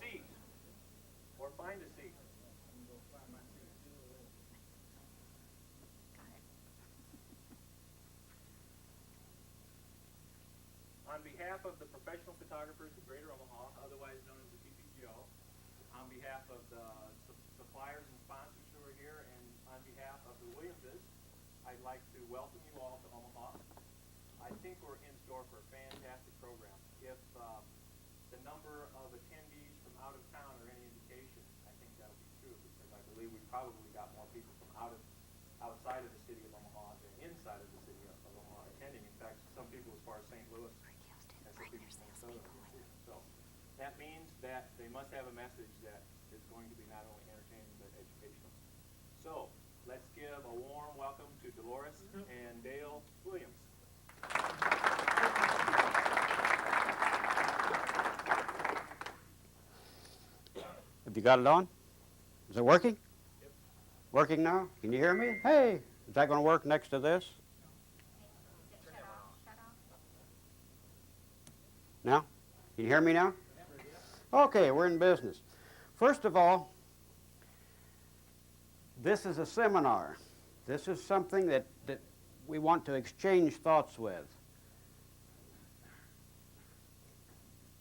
seat or find a seat. On behalf of the professional photographers of Greater Omaha, otherwise known as the PPGO, on behalf of the suppliers and sponsors who are here, and on behalf of the Williamses, I'd like to welcome you all to Omaha. I think we're in store for a fantastic program. If the number of attendees from out of town are any indication, I think that'll be true, because I believe we probably got more people from outside of the city of Omaha than inside of the city of Omaha attending. In fact, some people as far as St. Louis and some people from Minnesota. So that means that they must have a message that is going to be not only entertaining but educational. So let's give a warm welcome to Dolores and Dale Williams. Have you got it on? Is it working? Yep. Working now? Can you hear me? Hey, is that going to work next to this? Now? Can you hear me now? Okay, we're in business. First of all, this is a seminar. This is something that we want to exchange thoughts with.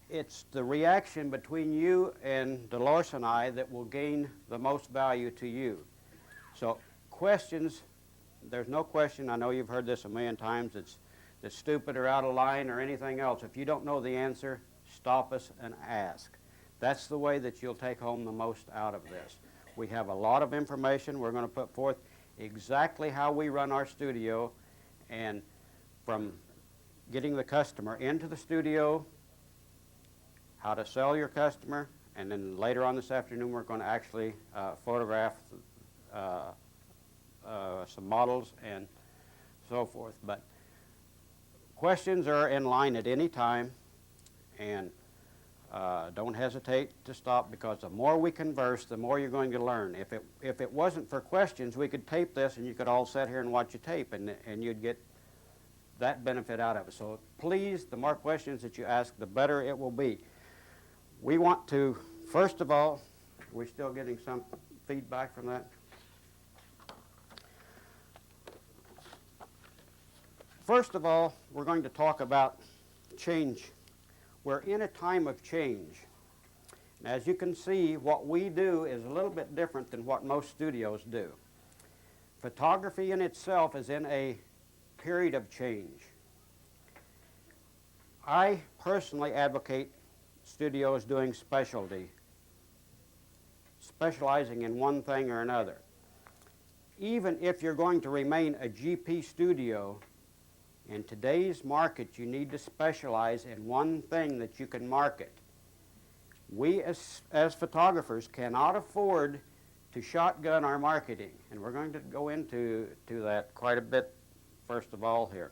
It's the reaction between you and Dolores and I that will gain the most value to you. So questions, there's no question, I know you've heard this a million times, that's stupid or out of line or anything else. If you don't know the answer, stop us and ask. That's the way that you'll take home the most out of this. We have a lot of information. We're going to put forth exactly how we run our studio, and from getting the customer into the studio, how to sell your customer, and then later on this afternoon we're going to actually photograph some models and so forth. But questions are in line at any time, and don't hesitate to stop, because the more we converse, the more you're going to learn. If it wasn't for questions, we could tape this and you could all sit here and watch a tape, and you'd get that benefit out of it. So please, the more questions that you ask, the better it will be. We want to, first of all, we're still getting some feedback from that. First of all, we're going to talk about change. We're in a time of change. And as you can see, what we do is a little bit different than what most studios do. Photography in itself is in a period of change. I personally advocate studios doing specializing in one thing or another. Even if you're going to remain a GP studio, in today's market, you need to specialize in one thing that you can market. We as photographers cannot afford to shotgun our marketing, and we're going to go into that quite a bit first of all here.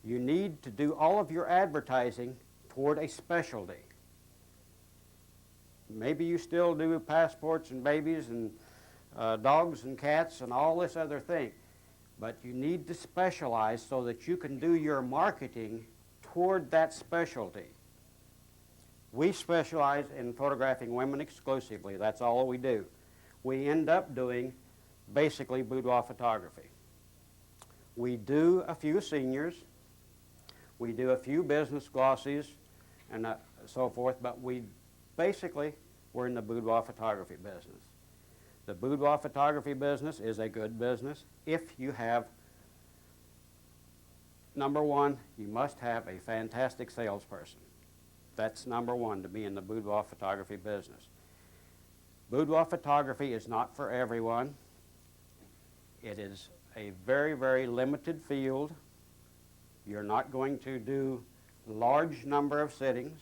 You need to do all of your advertising toward a specialty. Maybe you still do passports and babies and dogs and cats and all this other thing, but you need to specialize so that you can do your marketing toward that specialty. We specialize in photographing women exclusively. That's all we do. We end up doing basically boudoir photography. We do a few seniors. We do a few business glossies and so forth, but we're in the boudoir photography business. The boudoir photography business is a good business if you have, number one, you must have a fantastic salesperson. That's number one, to be in the boudoir photography business. Boudoir photography is not for everyone. It is a very, very limited field. You're not going to do large number of sittings.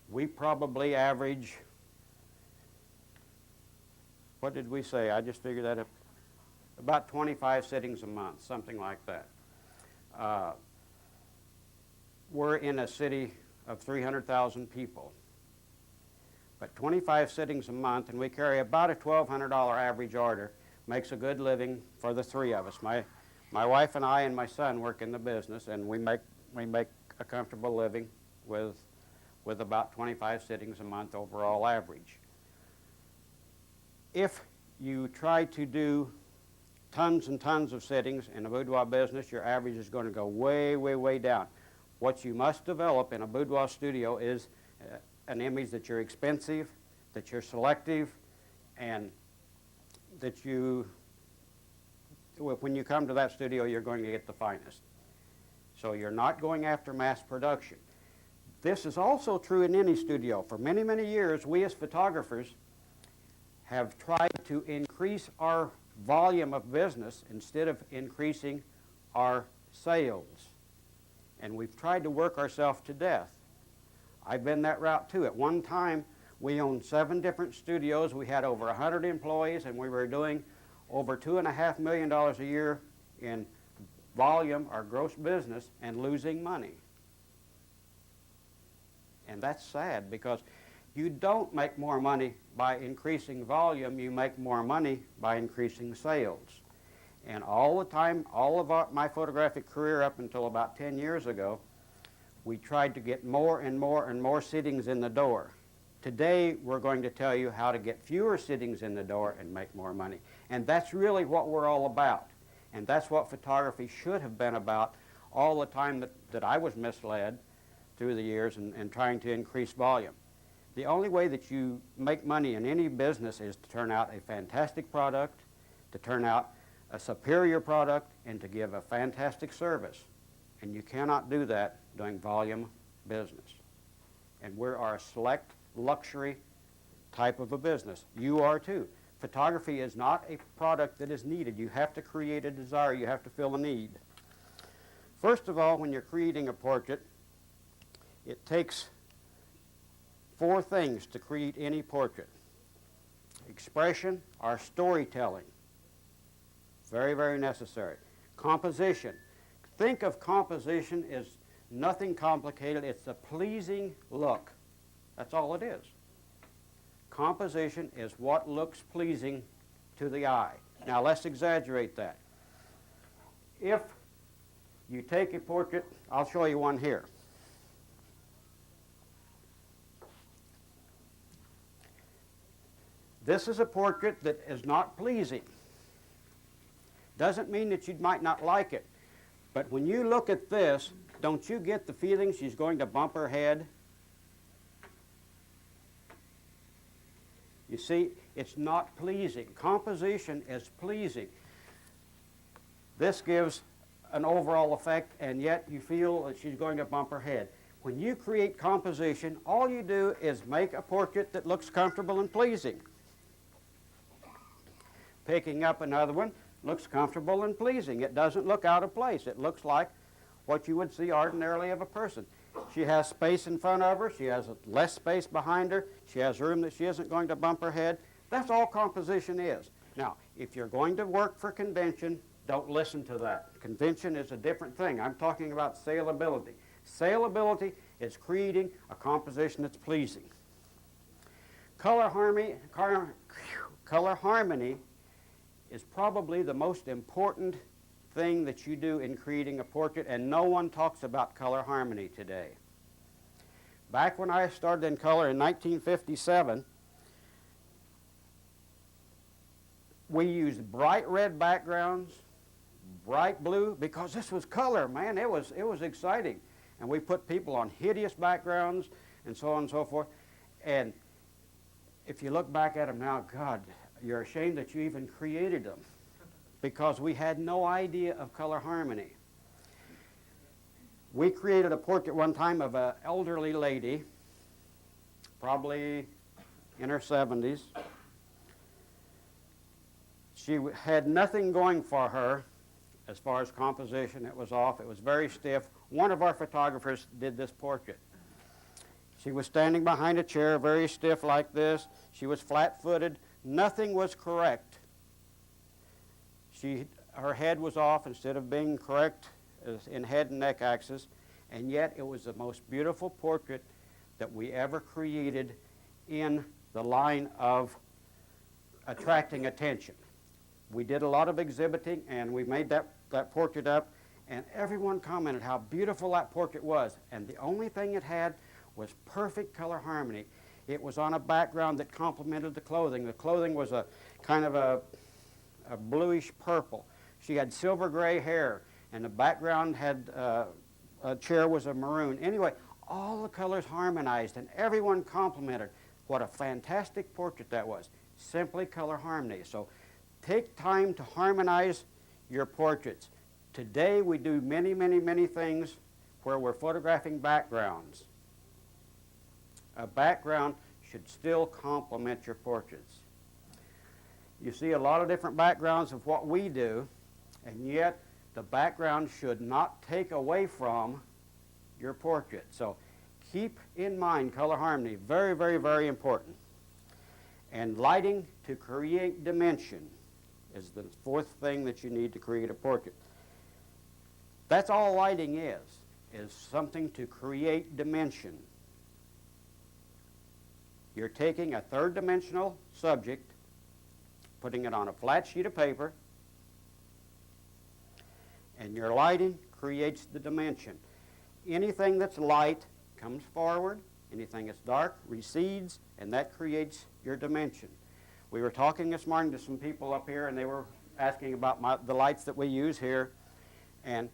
We probably average, what did we say? I just figured that up. About 25 sittings a month, something like that. We're in a city of 300,000 people. But 25 sittings a month, and we carry about a $1,200 average order, makes a good living for the three of us. My wife and I and my son work in the business, and we make a comfortable living with with about 25 sittings a month overall average. If you try to do tons and tons of sittings in a boudoir business, your average is going to go way, way, way down. What you must develop in a boudoir studio is an image that you're expensive, that you're selective, and that you, when you come to that studio, you're going to get the finest. So you're not going after mass production. This is also true in any studio. For many, many years, we as photographers have tried to increase our volume of business instead of increasing our sales. And we've tried to work ourselves to death. I've been that route too. At one time, we owned 7 different studios. We had over 100 employees, and we were doing over $2.5 million a year in volume, our gross business, and losing money. And that's sad, because you don't make more money by increasing volume. You make more money by increasing sales. And all the time, all of my photographic career up until about 10 years ago, we tried to get more and more and more sittings in the door. Today, we're going to tell you how to get fewer sittings in the door and make more money. And that's really what we're all about. And that's what photography should have been about all the time that I was misled through the years and trying to increase volume. The only way that you make money in any business is to turn out a fantastic product, to turn out a superior product, and to give a fantastic service. And you cannot do that doing volume business. And we are a select luxury type of a business. You are too. Photography is not a product that is needed. You have to create a desire. You have to fill a need. First of all, when you're creating a portrait, it takes 4 things to create any portrait: expression or storytelling. Very, very necessary. Composition. Think of composition as nothing complicated. It's a pleasing look. That's all it is. Composition is what looks pleasing to the eye. Now let's exaggerate that. If you take a portrait, I'll show you one here. This is a portrait that is not pleasing. Doesn't mean that you might not like it. But when you look at this, don't you get the feeling she's going to bump her head? You see, it's not pleasing. Composition is pleasing. This gives an overall effect, and yet you feel that she's going to bump her head. When you create composition, all you do is make a portrait that looks comfortable and pleasing. Picking up another one looks comfortable and pleasing. It doesn't look out of place. It looks like what you would see ordinarily of a person. She has space in front of her. She has less space behind her. She has room that she isn't going to bump her head. That's all composition is. Now, if you're going to work for convention, don't listen to that. Convention is a different thing. I'm talking about saleability. Saleability is creating a composition that's pleasing. Color harmony is probably the most important thing that you do in creating a portrait, and no one talks about color harmony today. Back when I started in color in 1957, we used bright red backgrounds, bright blue, because this was color, man. It was exciting. And we put people on hideous backgrounds and so on and so forth. And if you look back at them now, God, you're ashamed that you even created them, because we had no idea of color harmony. We created a portrait one time of an elderly lady, probably in her 70s. She had nothing going for her as far as composition. It was off. It was very stiff. One of our photographers did this portrait. She was standing behind a chair, very stiff like this. She was flat-footed. Nothing was correct. Her head was off instead of being correct in head and neck axis, and yet it was the most beautiful portrait that we ever created in the line of attracting attention. We did a lot of exhibiting, and we made that portrait up, and everyone commented how beautiful that portrait was, and the only thing it had was perfect color harmony. It was on a background that complemented the clothing. The clothing was a kind of a bluish purple. She had silver gray hair, and the background had a chair was a maroon. Anyway, all the colors harmonized, and everyone complimented. What a fantastic portrait that was. Simply color harmony. So take time to harmonize your portraits. Today we do many, many, many things where we're photographing backgrounds. A background should still complement your portraits. You see a lot of different backgrounds of what we do, and yet the background should not take away from your portrait. So keep in mind color harmony, very, very, very important. And lighting to create dimension is the fourth thing that you need to create a portrait. That's all lighting is something to create dimension. You're taking a third-dimensional subject, putting it on a flat sheet of paper, and your lighting creates the dimension. Anything that's light comes forward, anything that's dark recedes, and that creates your dimension. We were talking this morning to some people up here, and they were asking about the lights that we use here and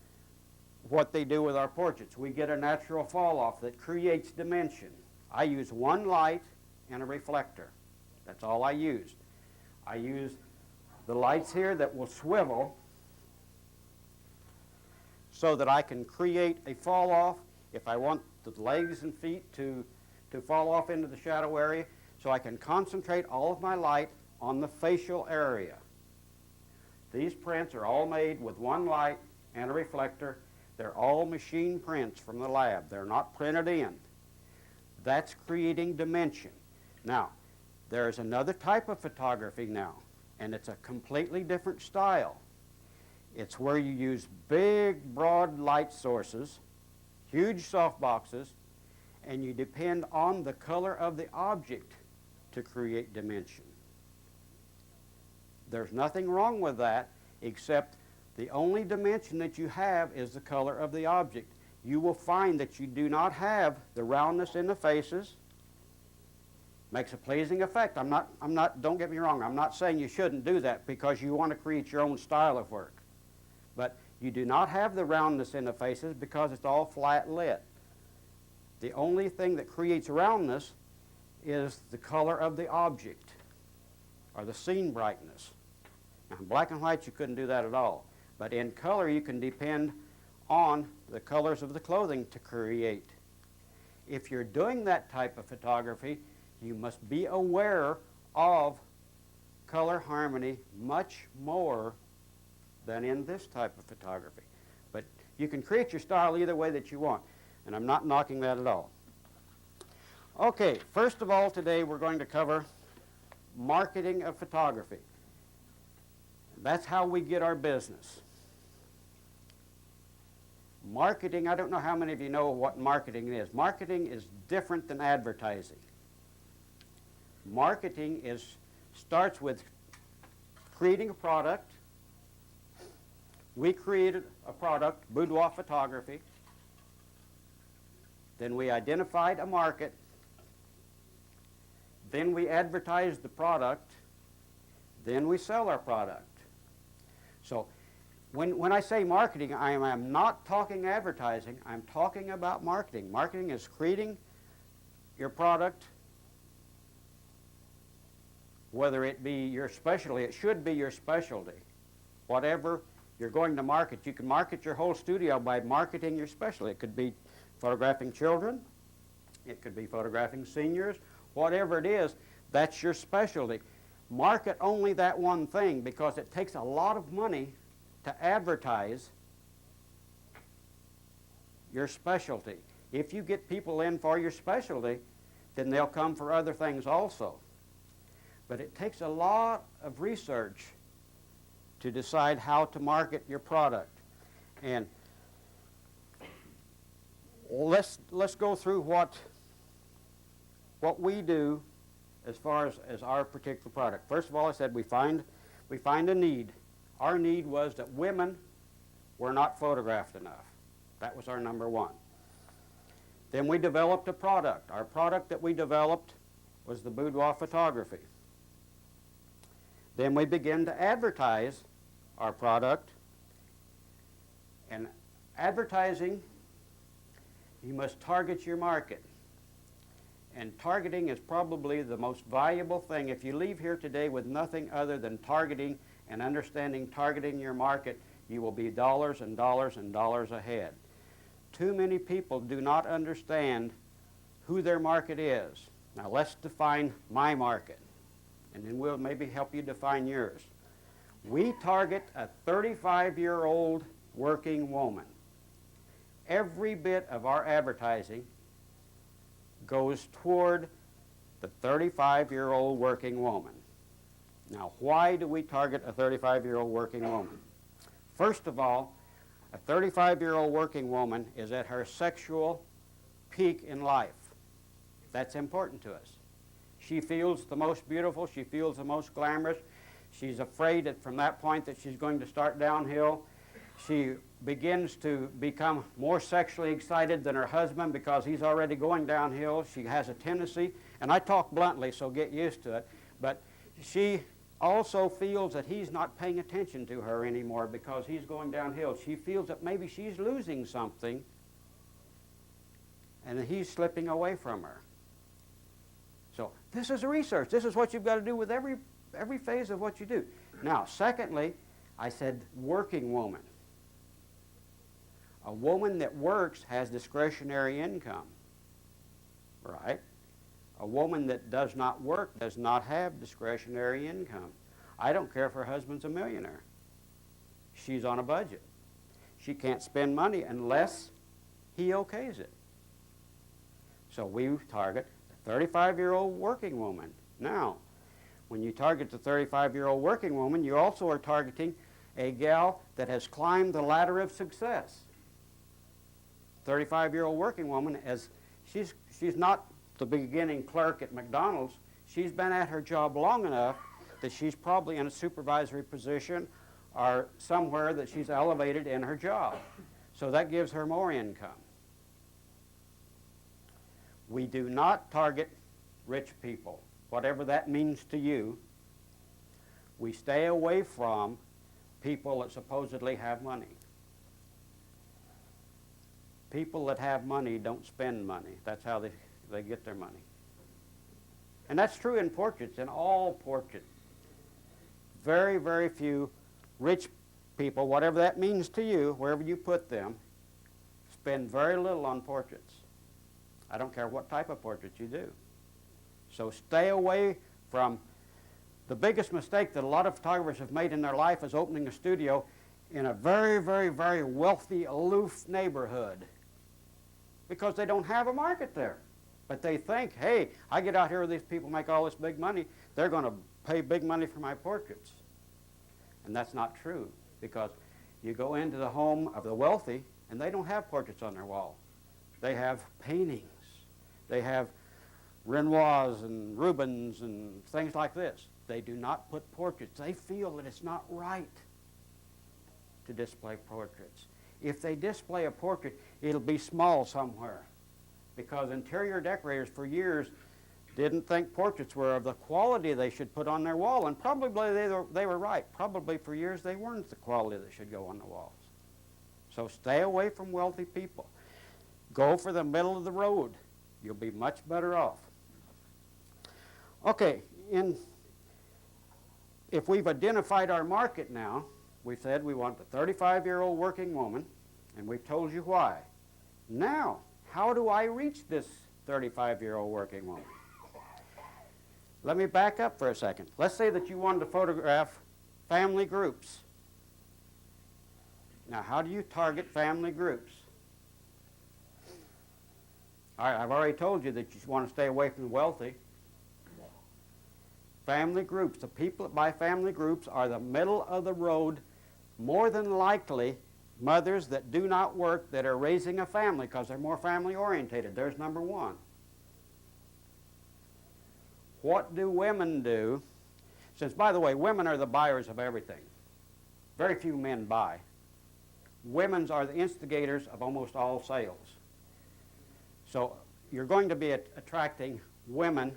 what they do with our portraits. We get a natural fall-off that creates dimension. I use one light and a reflector. That's all I use. I use the lights here that will swivel so that I can create a fall-off if I want the legs and feet to fall off into the shadow area, so I can concentrate all of my light on the facial area. These prints are all made with one light and a reflector. They're all machine prints from the lab. They're not printed in. That's creating dimension. Now, there's another type of photography now, and it's a completely different style. It's where you use big, broad light sources, huge softboxes, and you depend on the color of the object to create dimension. There's nothing wrong with that, except the only dimension that you have is the color of the object. You will find that you do not have the roundness in the faces. Makes a pleasing effect. Don't get me wrong, I'm not saying you shouldn't do that because you want to create your own style of work. But you do not have the roundness in the faces because it's all flat lit. The only thing that creates roundness is the color of the object or the scene brightness. Now, in black and white, you couldn't do that at all. But in color, you can depend on the colors of the clothing to create. If you're doing that type of photography, you must be aware of color harmony much more than in this type of photography. But you can create your style either way that you want, and I'm not knocking that at all. Okay, first of all today we're going to cover marketing of photography. That's how we get our business. Marketing, I don't know how many of you know what marketing is. Marketing is different than advertising. Marketing starts with creating a product. We created a product, boudoir photography. Then we identified a market. Then we advertised the product. Then we sell our product. So when I say marketing, I am not talking advertising. I'm talking about marketing. Marketing is creating your product, whether it be your specialty. It should be your specialty. Whatever you're going to market, you can market your whole studio by marketing your specialty. It could be photographing children. It could be photographing seniors. Whatever it is, that's your specialty. Market only that one thing because it takes a lot of money to advertise your specialty. If you get people in for your specialty, then they'll come for other things also. But it takes a lot of research to decide how to market your product. And let's go through what we do as far as our particular product. First of all, I said we find a need. Our need was that women were not photographed enough. That was our number one. Then we developed a product. Our product that we developed was the boudoir photography. Then we began to advertise our product. And advertising, you must target your market. And targeting is probably the most valuable thing. If you leave here today with nothing other than targeting and understanding targeting your market, you will be dollars and dollars and dollars ahead. Too many people do not understand who their market is. Now let's define my market, and then we'll maybe help you define yours. We target a 35-year-old working woman. Every bit of our advertising goes toward the 35-year-old working woman. Now, why do we target a 35-year-old working woman? First of all, a 35-year-old working woman is at her sexual peak in life. That's important to us. She feels the most beautiful. She feels the most glamorous. She's afraid that from that point that she's going to start downhill. She begins to become more sexually excited than her husband because he's already going downhill. She has a tendency, and I talk bluntly, so get used to it, but she also feels that he's not paying attention to her anymore because he's going downhill. She feels that maybe she's losing something and that he's slipping away from her. So this is research. This is what you've got to do with every phase of what you do. Now, secondly, I said working woman. A woman that works has discretionary income, right? A woman that does not work does not have discretionary income. I don't care if her husband's a millionaire. She's on a budget. She can't spend money unless he okays it. So we target the 35-year-old working woman. Now, when you target the 35-year-old working woman, you also are targeting a gal that has climbed the ladder of success. 35-year-old working woman, as she's not the beginning clerk at McDonald's. She's been at her job long enough that she's probably in a supervisory position or somewhere that she's elevated in her job. So that gives her more income. We do not target rich people, whatever that means to you. We stay away from people that supposedly have money. People that have money don't spend money. That's how they get their money. And that's true in portraits, in all portraits. Very, very few rich people, whatever that means to you, wherever you put them, spend very little on portraits. I don't care what type of portrait you do. So stay away from the biggest mistake that a lot of photographers have made in their life is opening a studio in a very, very, very wealthy, aloof neighborhood because they don't have a market there. But they think, hey, I get out here where these people make all this big money, they're going to pay big money for my portraits. And that's not true, because you go into the home of the wealthy and they don't have portraits on their wall. They have paintings. They have Renoirs and Rubens and things like this. They do not put portraits. They feel that it's not right to display portraits. If they display a portrait, it'll be small somewhere, because interior decorators for years didn't think portraits were of the quality they should put on their wall, and probably they were right. Probably for years they weren't the quality that should go on the walls. So stay away from wealthy people. Go for the middle of the road. You'll be much better off. Okay, if we've identified our market now, we said we want the 35-year-old working woman, and we've told you why. Now, how do I reach this 35-year-old working woman? Let me back up for a second. Let's say that you wanted to photograph family groups. Now, how do you target family groups? All right, I've already told you that you want to stay away from the wealthy. Family groups, the people that buy family groups are the middle of the road, more than likely mothers that do not work that are raising a family because they're more family orientated. There's number one. What do women do? Since, by the way, women are the buyers of everything. Very few men buy. Women are the instigators of almost all sales. So you're going to be attracting women,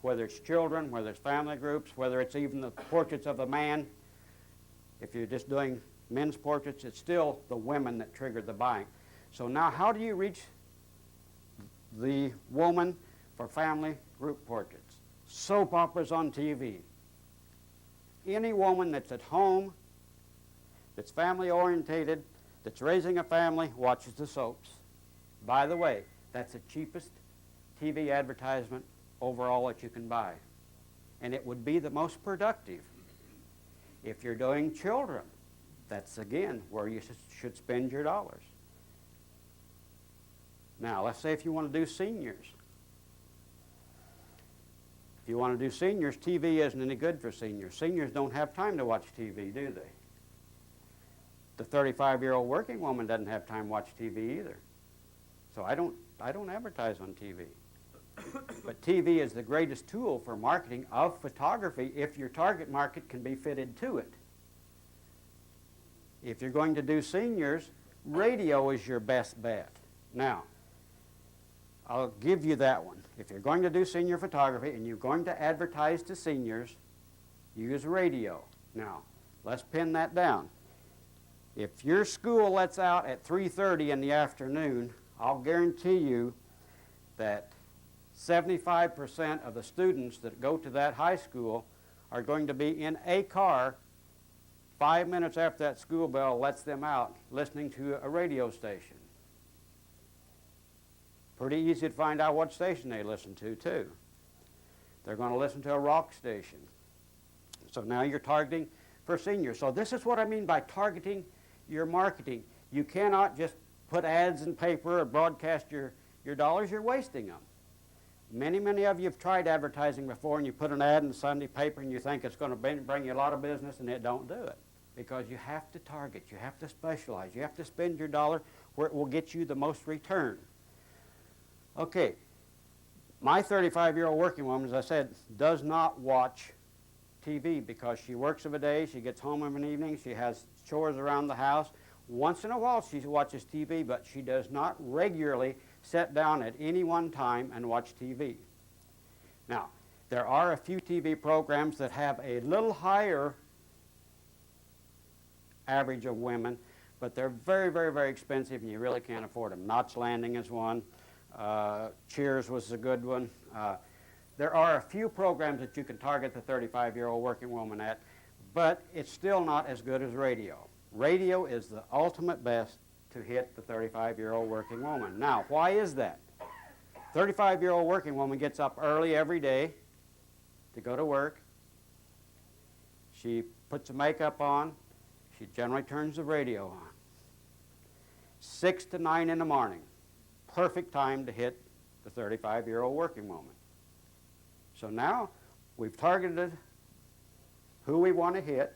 whether it's children, whether it's family groups, whether it's even the portraits of a man. If you're just doing men's portraits, it's still the women that trigger the buying. So now how do you reach the woman for family group portraits? Soap operas on TV. Any woman that's at home, that's family orientated, that's raising a family, watches the soaps. By the way, that's the cheapest TV advertisement overall that you can buy. And it would be the most productive. If you're doing children, that's again where you should spend your dollars. Now, let's say if you want to do seniors. If you want to do seniors, TV isn't any good for seniors. Seniors don't have time to watch TV, do they? The 35-year-old working woman doesn't have time to watch TV either. So I don't advertise on TV. But TV is the greatest tool for marketing of photography if your target market can be fitted to it. If you're going to do seniors, radio is your best bet. Now, I'll give you that one. If you're going to do senior photography and you're going to advertise to seniors, use radio. Now, let's pin that down. If your school lets out at 3:30 in the afternoon, I'll guarantee you that 75% of the students that go to that high school are going to be in a car 5 minutes after that school bell lets them out listening to a radio station. Pretty easy to find out what station they listen to, too. They're going to listen to a rock station. So now you're targeting for seniors. So this is what I mean by targeting your marketing. You cannot just put ads in paper or broadcast your dollars. You're wasting them. Many of you have tried advertising before, and you put an ad in the Sunday paper and you think it's going to bring you a lot of business, and it don't do it. Because you have to target, you have to specialize, you have to spend your dollar where it will get you the most return. Okay, my 35-year-old working woman, as I said, does not watch TV because she works of a day, she gets home of an evening, she has chores around the house. Once in a while she watches TV, but she does not regularly sit down at any one time and watch TV. Now, there are a few TV programs that have a little higher average of women, but they're very expensive and you really can't afford them. Knots Landing is one. Cheers was a good one. There are a few programs that you can target the 35-year-old working woman at, but it's still not as good as radio. Radio is the ultimate best to hit the 35-year-old working woman. Now, why is that? 35-year-old working woman gets up early every day to go to work. She puts the makeup on. She generally turns the radio on. 6 to 9 in the morning. Perfect time to hit the 35-year-old working woman. So now we've targeted who we want to hit,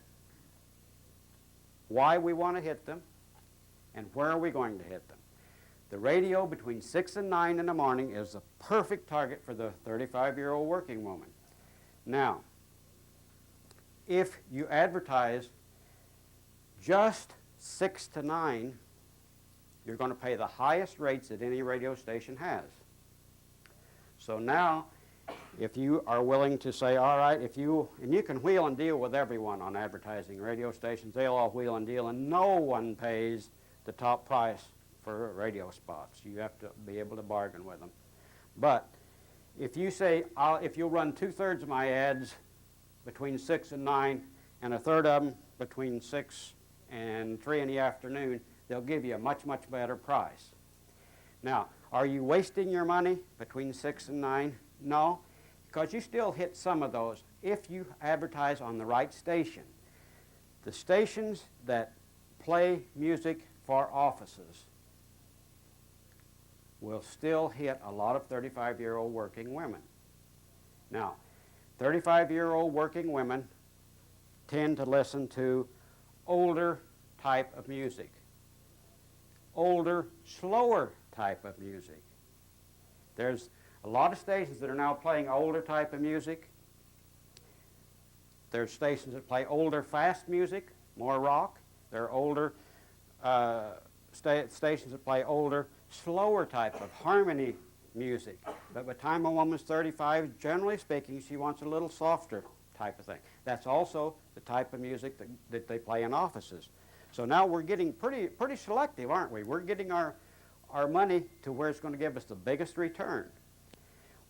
why we want to hit them, and where are we going to hit them. The radio between 6 and 9 in the morning is the perfect target for the 35-year-old working woman. Now, if you advertise just 6 to 9, you're going to pay the highest rates that any radio station has. So now, if you are willing to say, all right, and you can wheel and deal with everyone on advertising radio stations, they'll all wheel and deal, and no one pays the top price for radio spots. You have to be able to bargain with them. But if you say, if you'll run 2/3 of my ads between 6 and 9, and 1/3 of them between 6 and 3 in the afternoon, they'll give you a much better price. Now, are you wasting your money between 6 and 9? No, because you still hit some of those if you advertise on the right station. The stations that play music for offices will still hit a lot of 35-year-old working women. Now, 35-year-old working women tend to listen to older type of music, older, slower type of music. There's a lot of stations that are now playing older type of music. There's stations that play older, fast music, more rock. There are older stations that play older, slower type of harmony music. But by the time a woman's 35, generally speaking, she wants a little softer type of thing. That's also the type of music that they play in offices. So now we're getting pretty selective, aren't we? We're getting our money to where it's going to give us the biggest return.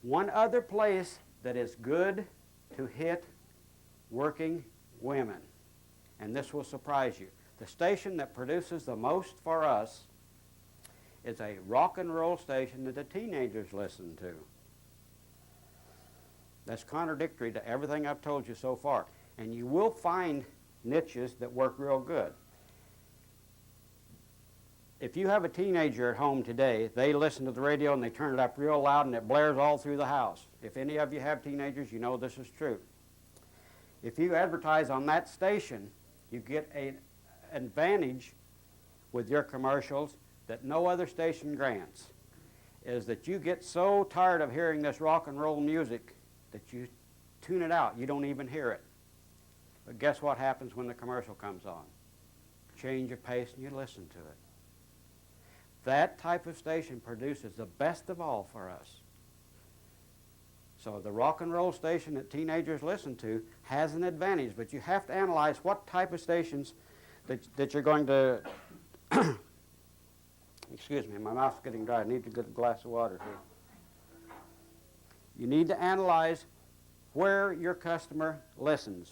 One other place that is good to hit working women, and this will surprise you. The station that produces the most for us is a rock and roll station that the teenagers listen to. That's contradictory to everything I've told you so far. And you will find niches that work real good. If you have a teenager at home today, they listen to the radio and they turn it up real loud and it blares all through the house. If any of you have teenagers, you know this is true. If you advertise on that station, you get an advantage with your commercials that no other station grants, is that you get so tired of hearing this rock and roll music that you tune it out. You don't even hear it. But guess what happens when the commercial comes on? Change your pace and you listen to it. That type of station produces the best of all for us. So the rock and roll station that teenagers listen to has an advantage, but you have to analyze what type of stations that you're going to... Excuse me, my mouth's getting dry. I need to get a glass of water here. You need to analyze where your customer listens.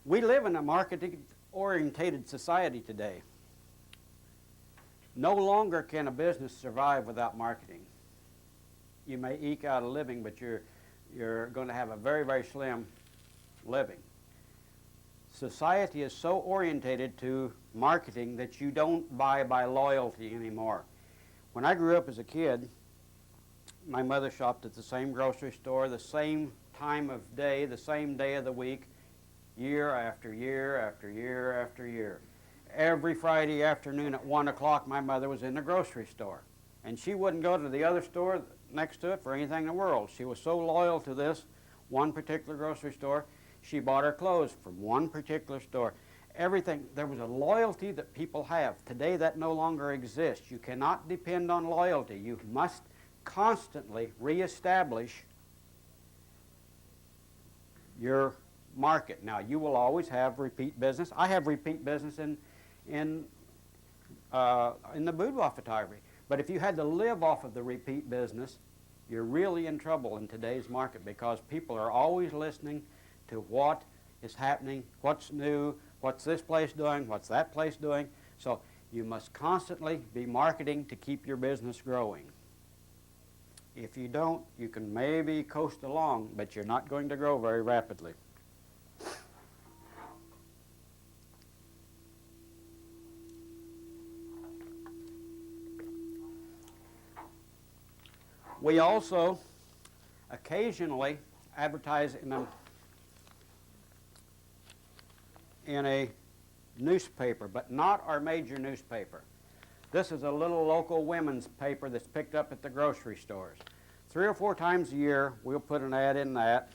We live in a market-orientated society today. No longer can a business survive without marketing. You may eke out a living, but you're going to have a very, very slim living. Society is so orientated to marketing that you don't buy by loyalty anymore. When I grew up as a kid, my mother shopped at the same grocery store, the same time of day, the same day of the week, year after year after year after year. Every Friday afternoon at 1 o'clock, my mother was in the grocery store. And she wouldn't go to the other store next to it for anything in the world. She was so loyal to this one particular grocery store. She bought her clothes from one particular store. Everything, there was a loyalty that people have. Today that no longer exists. You cannot depend on loyalty. You must constantly reestablish your market. Now, you will always have repeat business. I have repeat business in the boudoir photography. But if you had to live off of the repeat business, you're really in trouble in today's market, because people are always listening to what is happening, what's new, what's this place doing, what's that place doing. So you must constantly be marketing to keep your business growing. If you don't, you can maybe coast along, but you're not going to grow very rapidly. We also occasionally advertise in a newspaper, but not our major newspaper. This is a little local women's paper that's picked up at the grocery stores. 3 or 4 times a year, we'll put an ad in that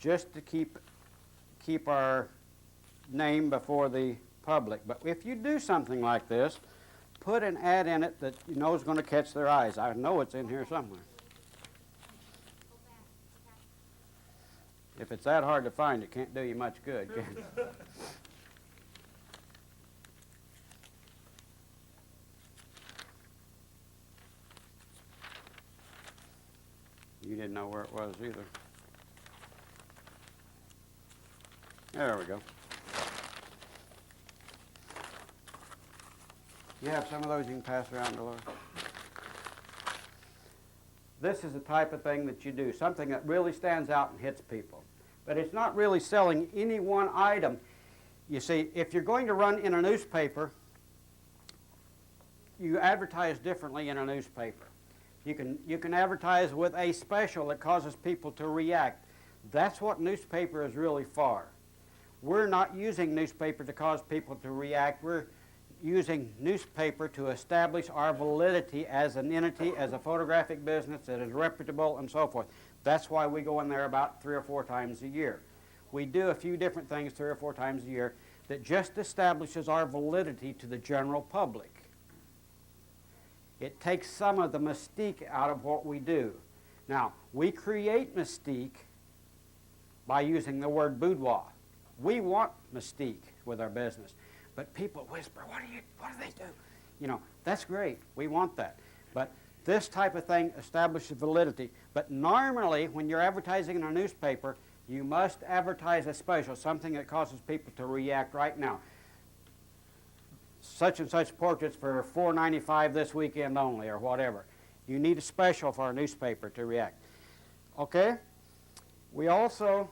just to keep our name before the public. But if you do something like this, put an ad in it that you know is going to catch their eyes. I know it's in here somewhere. If it's that hard to find, it can't do you much good, can it? You didn't know where it was either. There we go. You have some of those you can pass around, Dolores? This is the type of thing that you do, something that really stands out and hits people. But it's not really selling any one item. You see, if you're going to run in a newspaper, you advertise differently in a newspaper. You can advertise with a special that causes people to react. That's what newspaper is really for. We're not using newspaper to cause people to react. using newspaper to establish our validity as an entity, as a photographic business that is reputable and so forth. That's why we go in there about 3 or 4 times a year. We do a few different things 3 or 4 times a year that just establishes our validity to the general public. It takes some of the mystique out of what we do. Now, we create mystique by using the word boudoir. We want mystique with our business. But people whisper, what do they do? You know, that's great. We want that. But this type of thing establishes validity. But normally, when you're advertising in a newspaper, you must advertise a special, something that causes people to react right now. Such and such portraits for $4.95 this weekend only, or whatever. You need a special for a newspaper to react. Okay? We also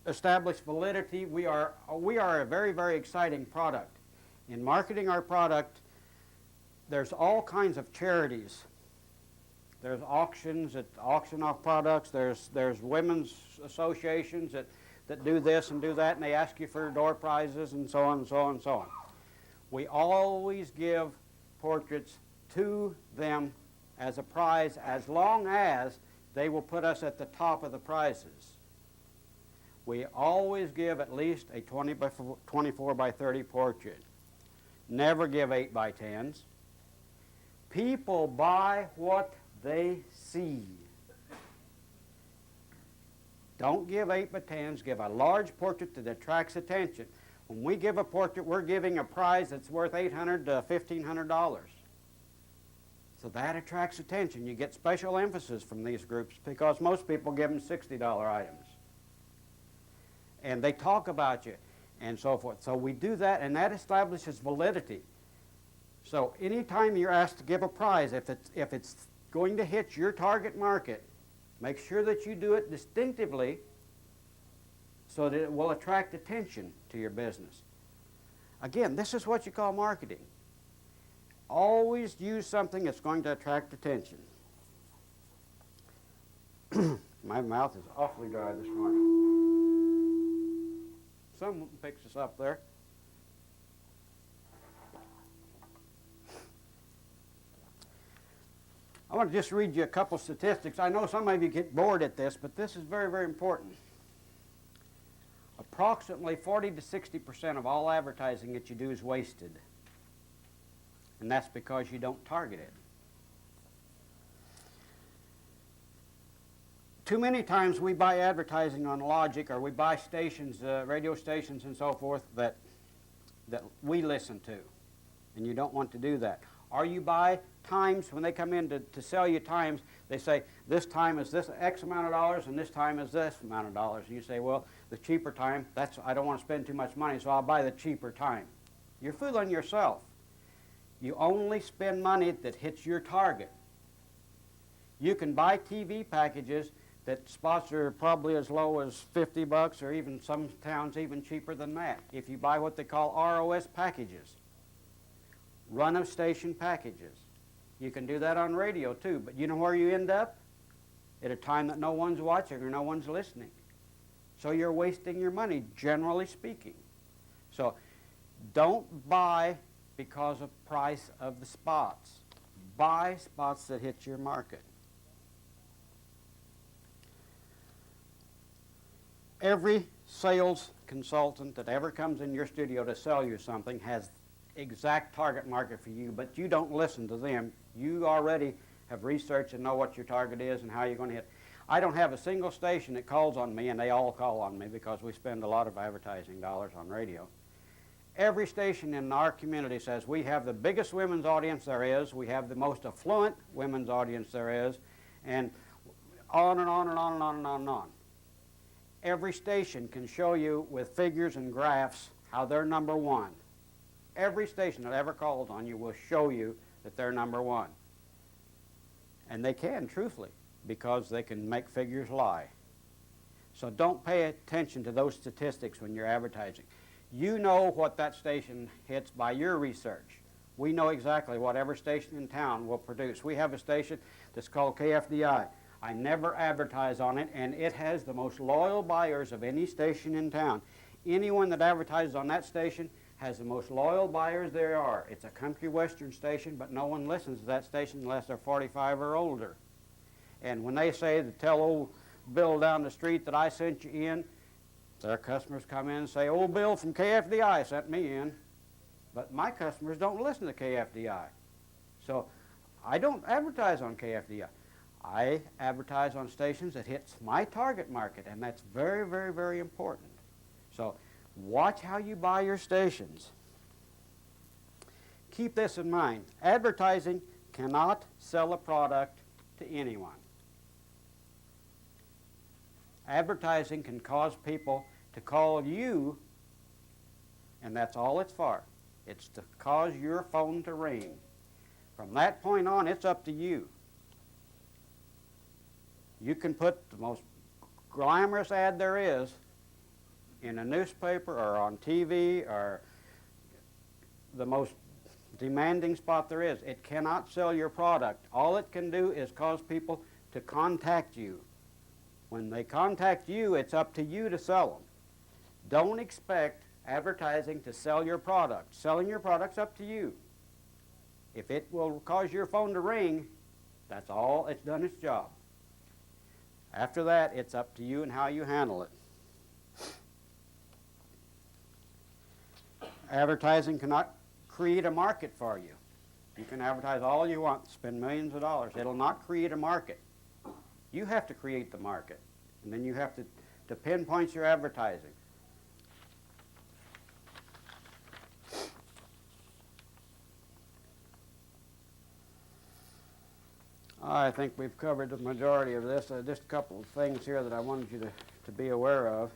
establish validity. We are a very, very exciting product. In marketing our product, there's all kinds of charities. There's auctions that auction off products. There's women's associations that do this and do that, and they ask you for door prizes and so on and so on and so on. We always give portraits to them as a prize as long as they will put us at the top of the prizes. We always give at least a 24 by 30 portrait. Never give 8 by 10s. People buy what they see. Don't give 8 by 10s. Give a large portrait that attracts attention. When we give a portrait, we're giving a prize that's worth $800 to $1,500. So that attracts attention. You get special emphasis from these groups because most people give them $60 items. And they talk about you and so forth. So we do that, and that establishes validity. So anytime you're asked to give a prize, if it's going to hit your target market, make sure that you do it distinctively so that it will attract attention to your business. Again, this is what you call marketing. Always use something that's going to attract attention. My mouth is awfully dry this morning. Someone picks us up there. I want to just read you a couple statistics. I know some of you get bored at this, but this is very, very important. Approximately 40 to 60% of all advertising that you do is wasted. And that's because you don't target it. Too many times we buy advertising on logic, or we buy stations, radio stations and so forth that we listen to. And you don't want to do that. Or you buy times, when they come in to sell you times, they say, this time is this X amount of dollars and this time is this amount of dollars. And you say, well, the cheaper time, I don't want to spend too much money, so I'll buy the cheaper time. You're fooling yourself. You only spend money that hits your target. You can buy TV packages that spots are probably as low as $50, or even some towns even cheaper than that. If you buy what they call ROS packages, run-of-station packages. You can do that on radio too, but you know where you end up? At a time that no one's watching or no one's listening. So you're wasting your money, generally speaking. So don't buy because of price of the spots. Buy spots that hit your market. Every sales consultant that ever comes in your studio to sell you something has exact target market for you, but you don't listen to them. You already have researched and know what your target is and how you're going to hit. I don't have a single station that calls on me, and they all call on me because we spend a lot of advertising dollars on radio. Every station in our community says we have the biggest women's audience there is, we have the most affluent women's audience there is, and on and on and on and on and on and on. Every station can show you with figures and graphs how they're number one. Every station that ever calls on you will show you that they're number one. And they can, truthfully, because they can make figures lie. So don't pay attention to those statistics when you're advertising. You know what that station hits by your research. We know exactly what every station in town will produce. We have a station that's called KFDI. I never advertise on it, and it has the most loyal buyers of any station in town. Anyone that advertises on that station has the most loyal buyers there are. It's a country western station, but no one listens to that station unless they're 45 or older. And when they say to tell old Bill down the street that I sent you in, their customers come in and say, old Bill from KFDI sent me in. But my customers don't listen to KFDI. So I don't advertise on KFDI. I advertise on stations that hits my target market, and that's very, very, very important. So watch how you buy your stations. Keep this in mind. Advertising cannot sell a product to anyone. Advertising can cause people to call you, and that's all it's for. It's to cause your phone to ring. From that point on, it's up to you. You can put the most glamorous ad there is in a newspaper or on TV or the most demanding spot there is. It cannot sell your product. All it can do is cause people to contact you. When they contact you, it's up to you to sell them. Don't expect advertising to sell your product. Selling your product's up to you. If it will cause your phone to ring, that's all. It's done its job. After that, it's up to you and how you handle it. Advertising cannot create a market for you. You can advertise all you want, spend millions of dollars. It'll not create a market. You have to create the market, and then you have to pinpoint your advertising. I think we've covered the majority of this. Just a couple of things here that I wanted you to be aware of.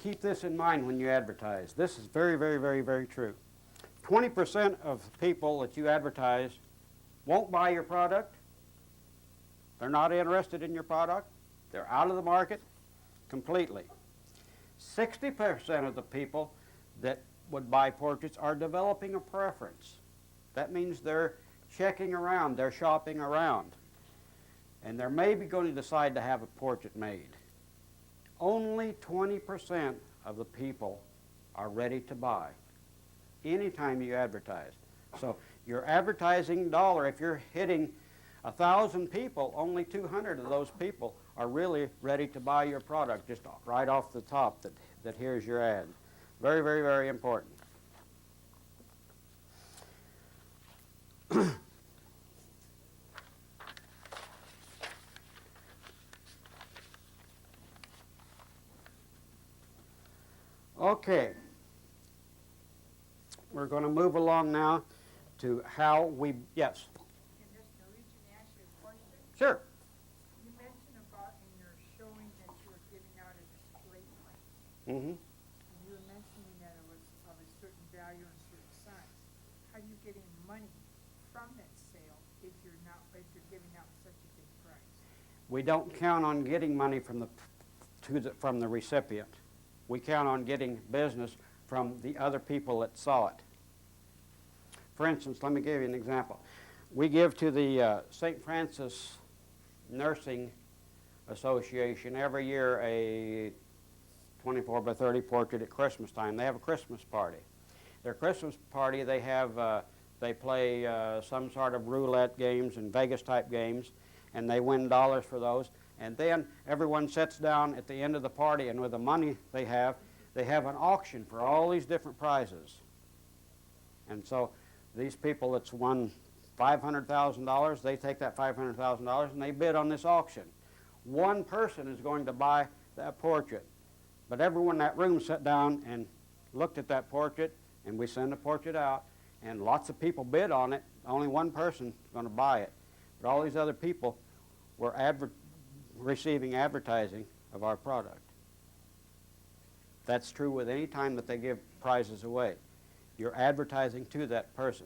Keep this in mind when you advertise. This is very, very, very, very true. 20% of people that you advertise won't buy your product. They're not interested in your product. They're out of the market completely. 60% of the people that would buy portraits are developing a preference. That means they're checking around, they're shopping around, and they're maybe going to decide to have a portrait made. Only 20% of the people are ready to buy anytime you advertise. So your advertising dollar, if you're hitting 1,000 people, only 200 of those people are really ready to buy your product, just right off the top that here's your ad. Very, very, very important. Okay. We're going to move along now to how we, yes? Can Mr. Regent ask you a question? Sure. You mentioned about in your showing that you were giving out a display plate. Mm-hmm. And you were mentioning that it was of a certain value and certain size. How are you getting money from that sale if you're giving out such a big price? We don't count on getting money from the recipient. We count on getting business from the other people that saw it. For instance, let me give you an example. We give to the St. Francis Nursing Association every year a 24 by 30 portrait at Christmas time. They have a Christmas party. Their Christmas party, they play some sort of roulette games and Vegas type games, and they win dollars for those. And then everyone sits down at the end of the party, and with the money they have an auction for all these different prizes. And so these people that's won $500,000, they take that $500,000 and they bid on this auction. One person is going to buy that portrait, but everyone in that room sat down and looked at that portrait, and we send the portrait out, and lots of people bid on it. Only one person is going to buy it, but all these other people were receiving advertising of our product. That's true with any time that they give prizes away. You're advertising to that person.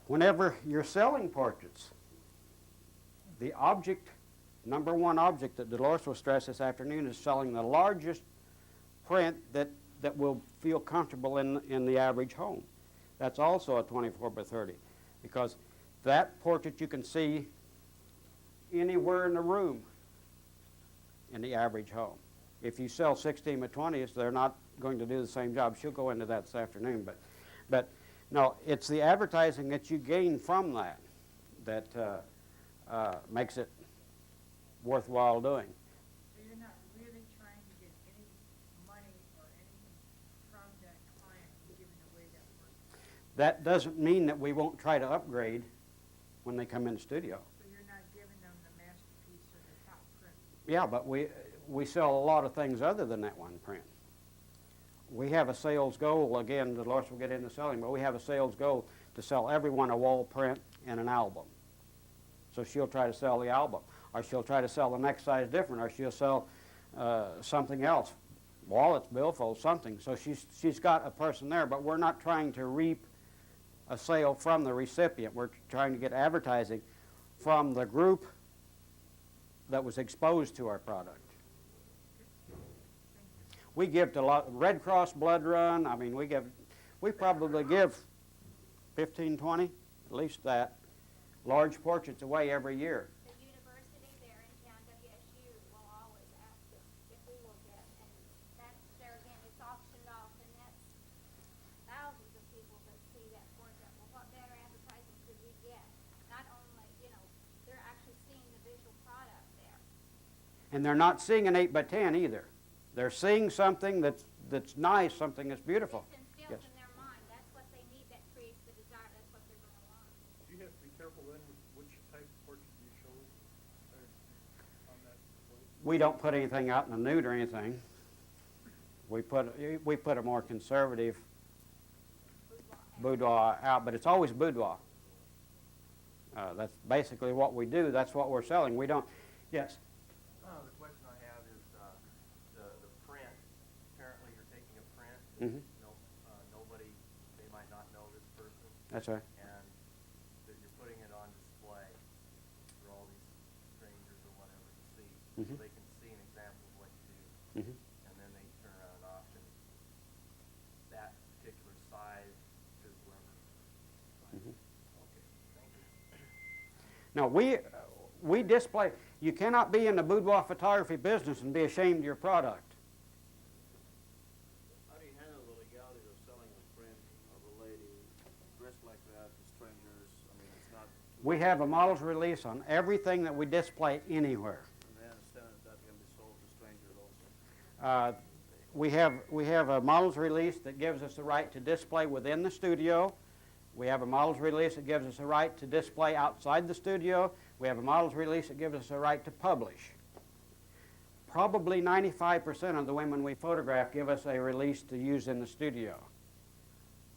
Whenever you're selling portraits, the number one object that Dolores will stress this afternoon is selling the largest print that will feel comfortable in the average home. That's also a 24 by 30, because that portrait you can see anywhere in the room in the average home. If you sell 16 by 20s, they're not going to do the same job. She'll go into that this afternoon, but no, it's the advertising that you gain from that that makes it worthwhile doing. So you're not really trying to get any money or anything from that client giving away that work? That doesn't mean that we won't try to upgrade when they come in the studio. So you're not giving them the masterpiece or the top print? Yeah, but we sell a lot of things other than that one print. We have a sales goal, again, Dolores will get into selling, but we have a sales goal to sell everyone a wall print and an album. So she'll try to sell the album, or she'll try to sell the next size different, or she'll sell something else, wallets, billfolds, something. So she's got a person there, but we're not trying to reap a sale from the recipient. We're trying to get advertising from the group that was exposed to our product. We give to a lot, Red Cross Blood Run, I mean, we probably give 15, 20, at least that, large portraits away every year. The university there in town, WSU, will always ask us if we will get, and that's there again, it's auctioned off, and that's thousands of people that see that portrait. Well, what better advertising could we get? Not only, they're actually seeing the visual product there. And they're not seeing an 8 by 10 either. They're seeing something that's nice, something that's beautiful. It's instilled Yes. in their mind. That's what they need. That creates the desire. That's what they're going to want. You have to be careful then with which type of portrait you show there on that display. We don't put anything out in the nude or anything. We put a more conservative boudoir out, but it's always boudoir. That's basically what we do. That's what we're selling. We don't, yes? The question I have is the print. Apparently you're taking a print. Mhm. Nobody, they might not know this person, That's right. and that you're putting it on display for all these strangers or whatever to see, so Mhm. they can see an example of what you do, Mhm. and then they turn around and auction that particular size to whoever. Mhm. Okay, thank you. No, we display. You cannot be in the boudoir photography business and be ashamed of your product. How do you handle the legalities of selling a print of a lady dressed like that to strangers? I mean, it's not. We have a model's release on everything that we display anywhere. And they understand that can be sold to strangers also. We have a model's release that gives us the right to display within the studio. We have a model's release that gives us a right to display outside the studio. We have a model's release that gives us a right to publish. Probably 95% of the women we photograph give us a release to use in the studio.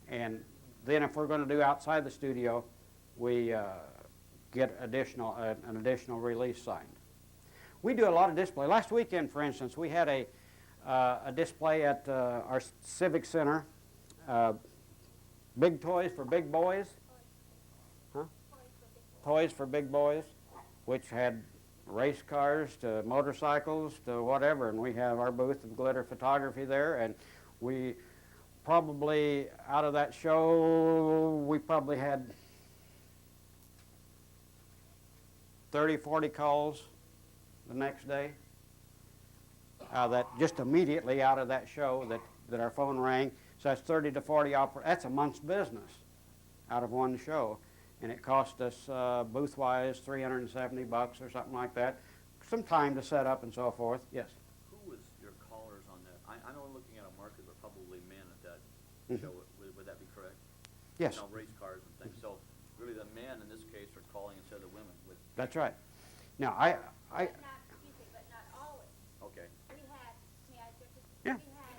And then if we're going to do outside the studio, we get an additional release signed. We do a lot of display. Last weekend, for instance, we had a display at our Civic Center. Big toys for big boys. Huh? Toys for big boys, which had race cars to motorcycles to whatever, and we have our booth of glitter photography there, and we probably, out of that show, we probably had 30, 40 calls the next day. Just immediately out of that show that our phone rang. So that's 30 to 40 that's a month's business out of one show. And it cost us, booth-wise, $370 or something like that. Some time to set up and so forth. Yes? Who was your callers on that? I know we're looking at a market, but probably men at that Mhm. show. Would that be correct? Yes, You know, race cars and things. So really the men in this case are calling instead of the women. that's right. Now, But not, excuse me, but not always. Okay. We had, may I just, Yeah. we had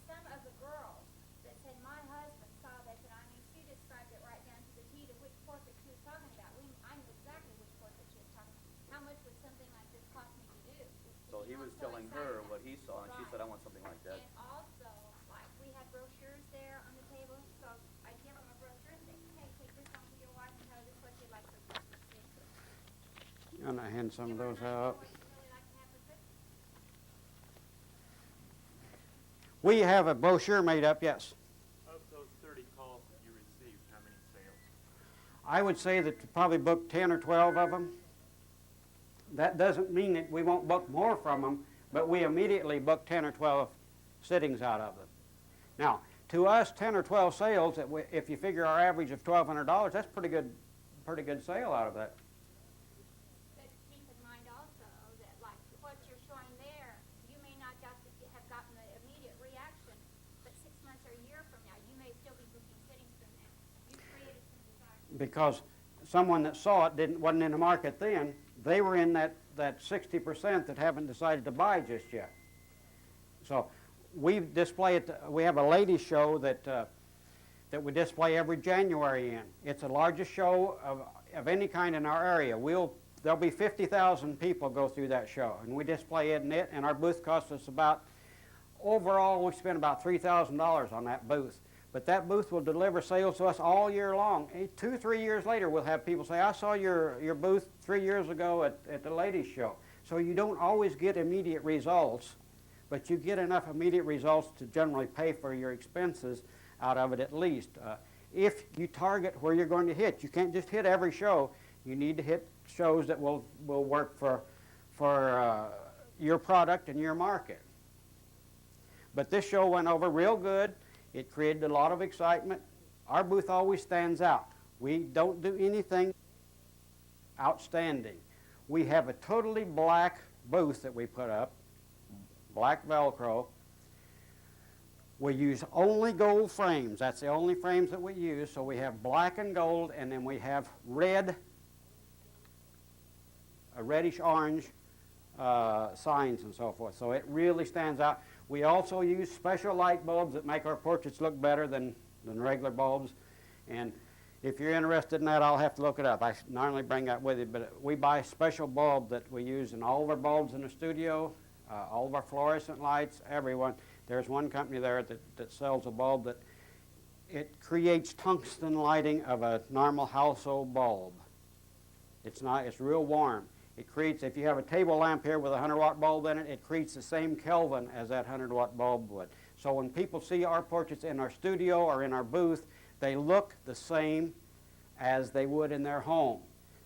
some of the girls that said, my husband saw this, and I mean, she described it right down to the T to which portrait she was talking about. I knew exactly which portrait she was talking about. How much would something like this cost me to do? So he was telling her what he saw, and she said, I want something like that. And also, like, we had brochures there on the table, so I'd give them a brochure and say, hey, take this home to your wife and tell her this is what you'd like for Christmas. you want to hand some of Give her those an idea out? what you'd really like to have for Christmas. We have a brochure made up, yes. Of those 30 calls that you received, how many sales? I would say that you probably book 10 or 12 of them. That doesn't mean that we won't book more from them, but we immediately book 10 or 12 sittings out of them. Now, to us, 10 or 12 sales, if you figure our average of $1,200, that's pretty good sale out of that. But keep in mind also that like what you're showing there, you may not have gotten the immediate reaction, but 6 months or a year from now, you may still be booking sittings from that. You created some desire. Because someone that saw it wasn't in the market then, they were in that 60% that haven't decided to buy just yet. So we display it. We have a ladies show that we display every January in. It's the largest show of any kind in our area. There'll be 50,000 people go through that show, and we display it in it. And our booth costs us overall we spend about $3,000 on that booth. But that booth will deliver sales to us all year long. 2 or 3 years later, we'll have people say, I saw your booth 3 years ago at the ladies show. So you don't always get immediate results, but you get enough immediate results to generally pay for your expenses out of it at least. If you target where you're going to hit, you can't just hit every show. You need to hit shows that will work for your product and your market. But this show went over real good. It created a lot of excitement. Our booth always stands out. We don't do anything outstanding. We have a totally black booth that we put up, black Velcro. We use only gold frames. That's the only frames that we use. So we have black and gold, and then we have red, a reddish-orange signs and so forth. So it really stands out. We also use special light bulbs that make our portraits look better than regular bulbs. And if you're interested in that, I'll have to look it up. I normally bring that with you, but we buy a special bulb that we use in all of our bulbs in the studio, all of our fluorescent lights, everyone. There's one company there that sells a bulb that it creates tungsten lighting of a normal household bulb. It's real warm. It creates, if you have a table lamp here with a 100-watt bulb in it, it creates the same Kelvin as that 100-watt bulb would. So when people see our portraits in our studio or in our booth, they look the same as they would in their home.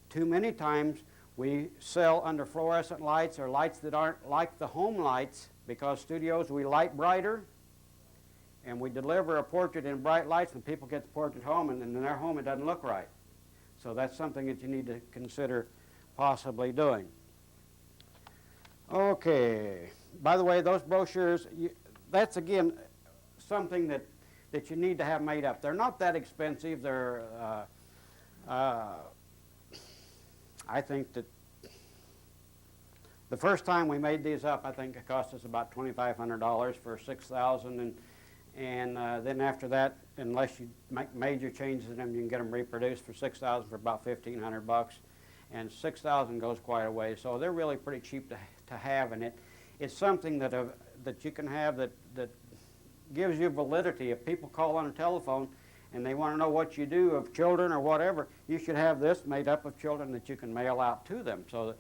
Too many times we sell under fluorescent lights or lights that aren't like the home lights, because studios we light brighter and we deliver a portrait in bright lights and people get the portrait home, and in their home it doesn't look right. So that's something that you need to consider possibly doing. Okay. By the way, those brochures, that's again something that you need to have made up. They're not that expensive. They're, I think that the first time we made these up, I think it cost us about $2,500 for 6,000, and then after that, unless you make major changes in them, you can get them reproduced for 6,000 for about $1,500. And 6,000 goes quite a way, so they're really pretty cheap to have, and it's something that you can have that gives you validity. If people call on a telephone and they want to know what you do of children or whatever, you should have this made up of children that you can mail out to them. So that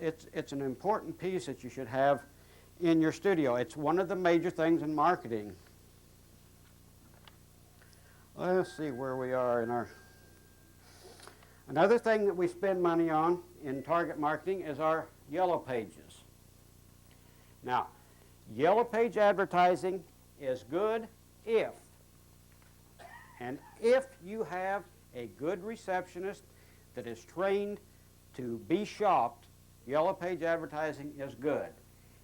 it's an important piece that you should have in your studio. It's one of the major things in marketing. Let's see where we are in our... Another thing that we spend money on in target marketing is our yellow pages. Now, yellow page advertising is good if you have a good receptionist that is trained to be shopped. Yellow page advertising is good.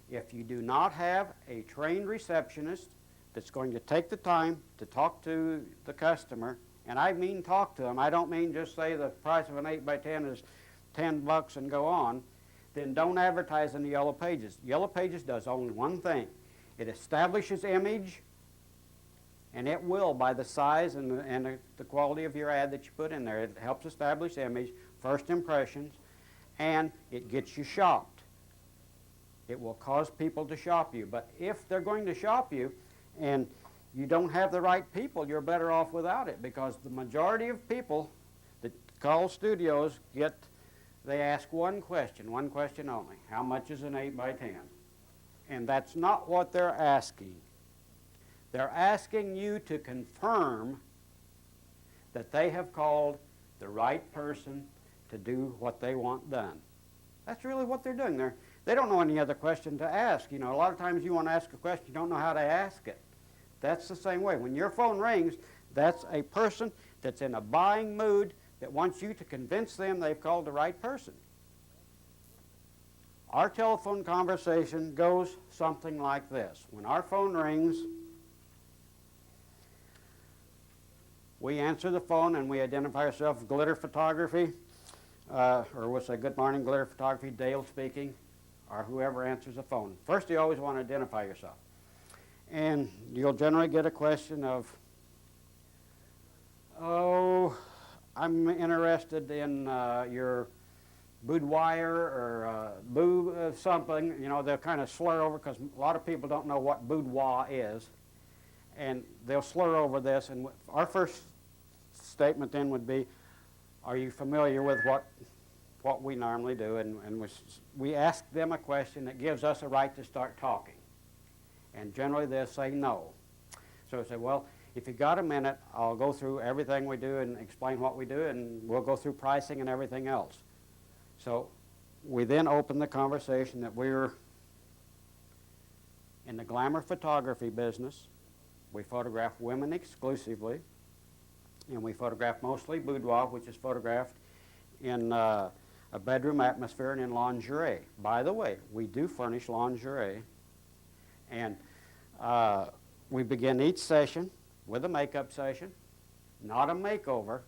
If you do not have a trained receptionist that's going to take the time to talk to the customer, and I mean talk to them, I don't mean just say the price of an 8x10 is $10 and go on, then don't advertise in the yellow pages. Yellow pages does only one thing. It establishes image, and it will by the size and the quality of your ad that you put in there. It helps establish image, first impressions, and it gets you shopped. It will cause people to shop you. But if they're going to shop you and you don't have the right people, you're better off without it, because the majority of people that call studios they ask one question only: how much is an 8x10? And that's not what they're asking. They're asking you to confirm that they have called the right person to do what they want done. That's really what they're doing. They don't know any other question to ask. You know, a lot of times you want to ask a question, you don't know how to ask it. That's the same way. When your phone rings, that's a person that's in a buying mood that wants you to convince them they've called the right person. Our telephone conversation goes something like this. When our phone rings, we answer the phone and we identify ourselves, Glitter Photography, or we'll say, good morning, Glitter Photography, Dale speaking, or whoever answers the phone. First, you always want to identify yourself. And you'll generally get a question of, oh, I'm interested in your boudoir or boo something. You know, they'll kind of slur over, because a lot of people don't know what boudoir is. And they'll slur over this. And our first statement then would be, are you familiar with what we normally do? And we ask them a question that gives us a right to start talking. And generally they'll say no. So I say, well, if you got a minute, I'll go through everything we do and explain what we do, and we'll go through pricing and everything else. So we then open the conversation that we're in the glamour photography business. We photograph women exclusively, and we photograph mostly boudoir, which is photographed in a bedroom atmosphere and in lingerie. By the way, we do furnish lingerie, and we begin each session with a makeup session, not a makeover.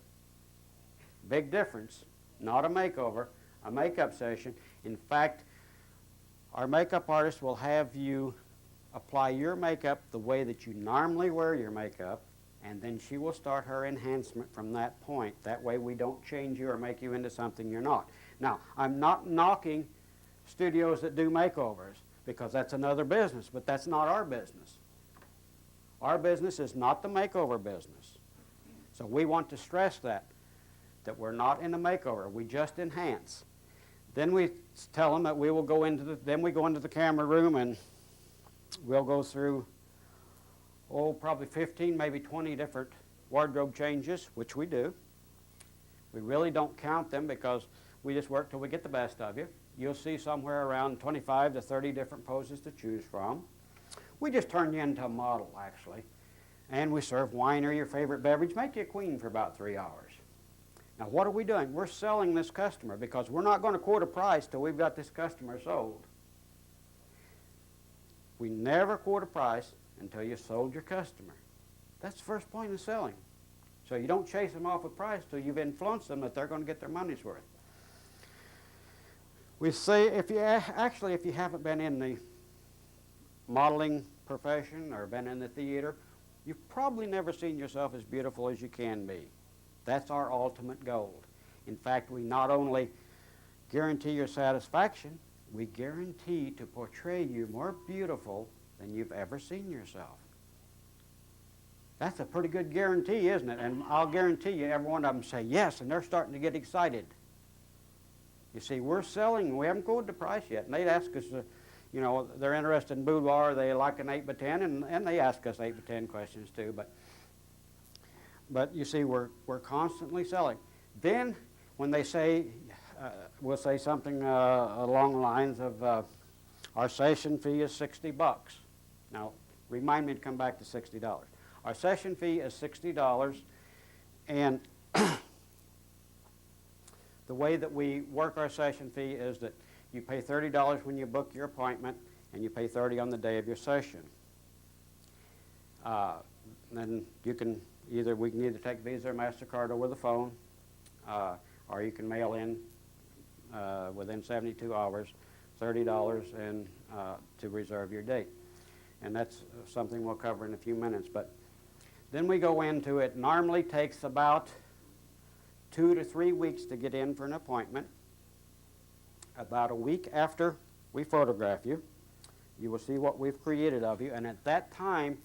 Big difference, not a makeover, a makeup session. In fact, our makeup artist will have you apply your makeup the way that you normally wear your makeup, and then she will start her enhancement from that point. That way we don't change you or make you into something you're not. Now, I'm not knocking studios that do makeovers, because that's another business, but that's not our business. Our business is not the makeover business. So we want to stress that we're not in a makeover, we just enhance. Then we tell them that we will go into the camera room, and we'll go through, probably 15, maybe 20 different wardrobe changes, which we do. We really don't count them because we just work till we get the best of you. You'll see somewhere around 25 to 30 different poses to choose from. We just turn you into a model, actually. And we serve wine or your favorite beverage, make you a queen for about 3 hours. Now, what are we doing? We're selling this customer, because we're not going to quote a price till we've got this customer sold. We never quote a price until you sold your customer. That's the first point of selling. So you don't chase them off a price till you've influenced them that they're going to get their money's worth. We say, if you haven't been in the modeling profession or been in the theater, you've probably never seen yourself as beautiful as you can be. That's our ultimate goal. In fact, we not only guarantee your satisfaction, we guarantee to portray you more beautiful than you've ever seen yourself. That's a pretty good guarantee, isn't it? And I'll guarantee you every one of them say yes, and they're starting to get excited. You see, we're selling, we haven't quoted the price yet, and they'd ask us, you know, they're interested in boudoir, they like an 8 by 10, and they ask us 8 by 10 questions too, but you see, we're constantly selling. Then, when they say, we'll say something along the lines of, our session fee is $60. Now, remind me to come back to $60. Our session fee is $60, and the way that we work our session fee is that you pay $30 when you book your appointment, and you pay $30 on the day of your session. Then we can either take Visa or MasterCard over the phone, or you can mail in within 72 hours $30 and to reserve your date. And that's something we'll cover in a few minutes. But then we go into it. Normally takes about 2 to 3 weeks to get in for an appointment. About a week after we photograph you, you will see what we've created of you, and at that time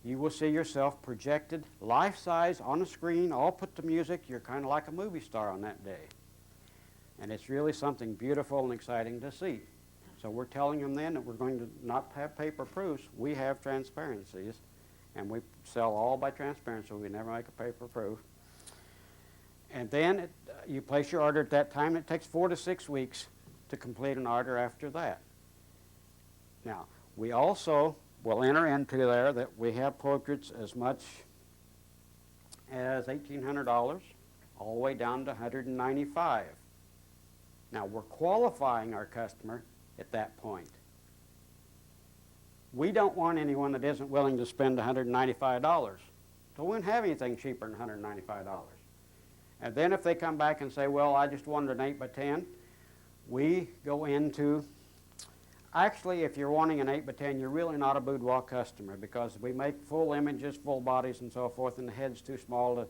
you will see yourself projected life-size on a screen, all put to music. You're kind of like a movie star on that day. And it's really something beautiful and exciting to see. So we're telling them then that we're going to not have paper proofs. We have transparencies, and we sell all by transparency. We never make a paper proof. And then you place your order at that time. It takes 4 to 6 weeks to complete an order after that. Now, we also will enter into there that we have portraits as much as $1,800 all the way down to $195. Now, we're qualifying our customer at that point. We don't want anyone that isn't willing to spend $195. So we won't have anything cheaper than $195. And then if they come back and say, well, I just wanted an 8 by 10, we go into, actually, if you're wanting an 8 by 10, you're really not a boudoir customer, because we make full images, full bodies, and so forth, and the head's too small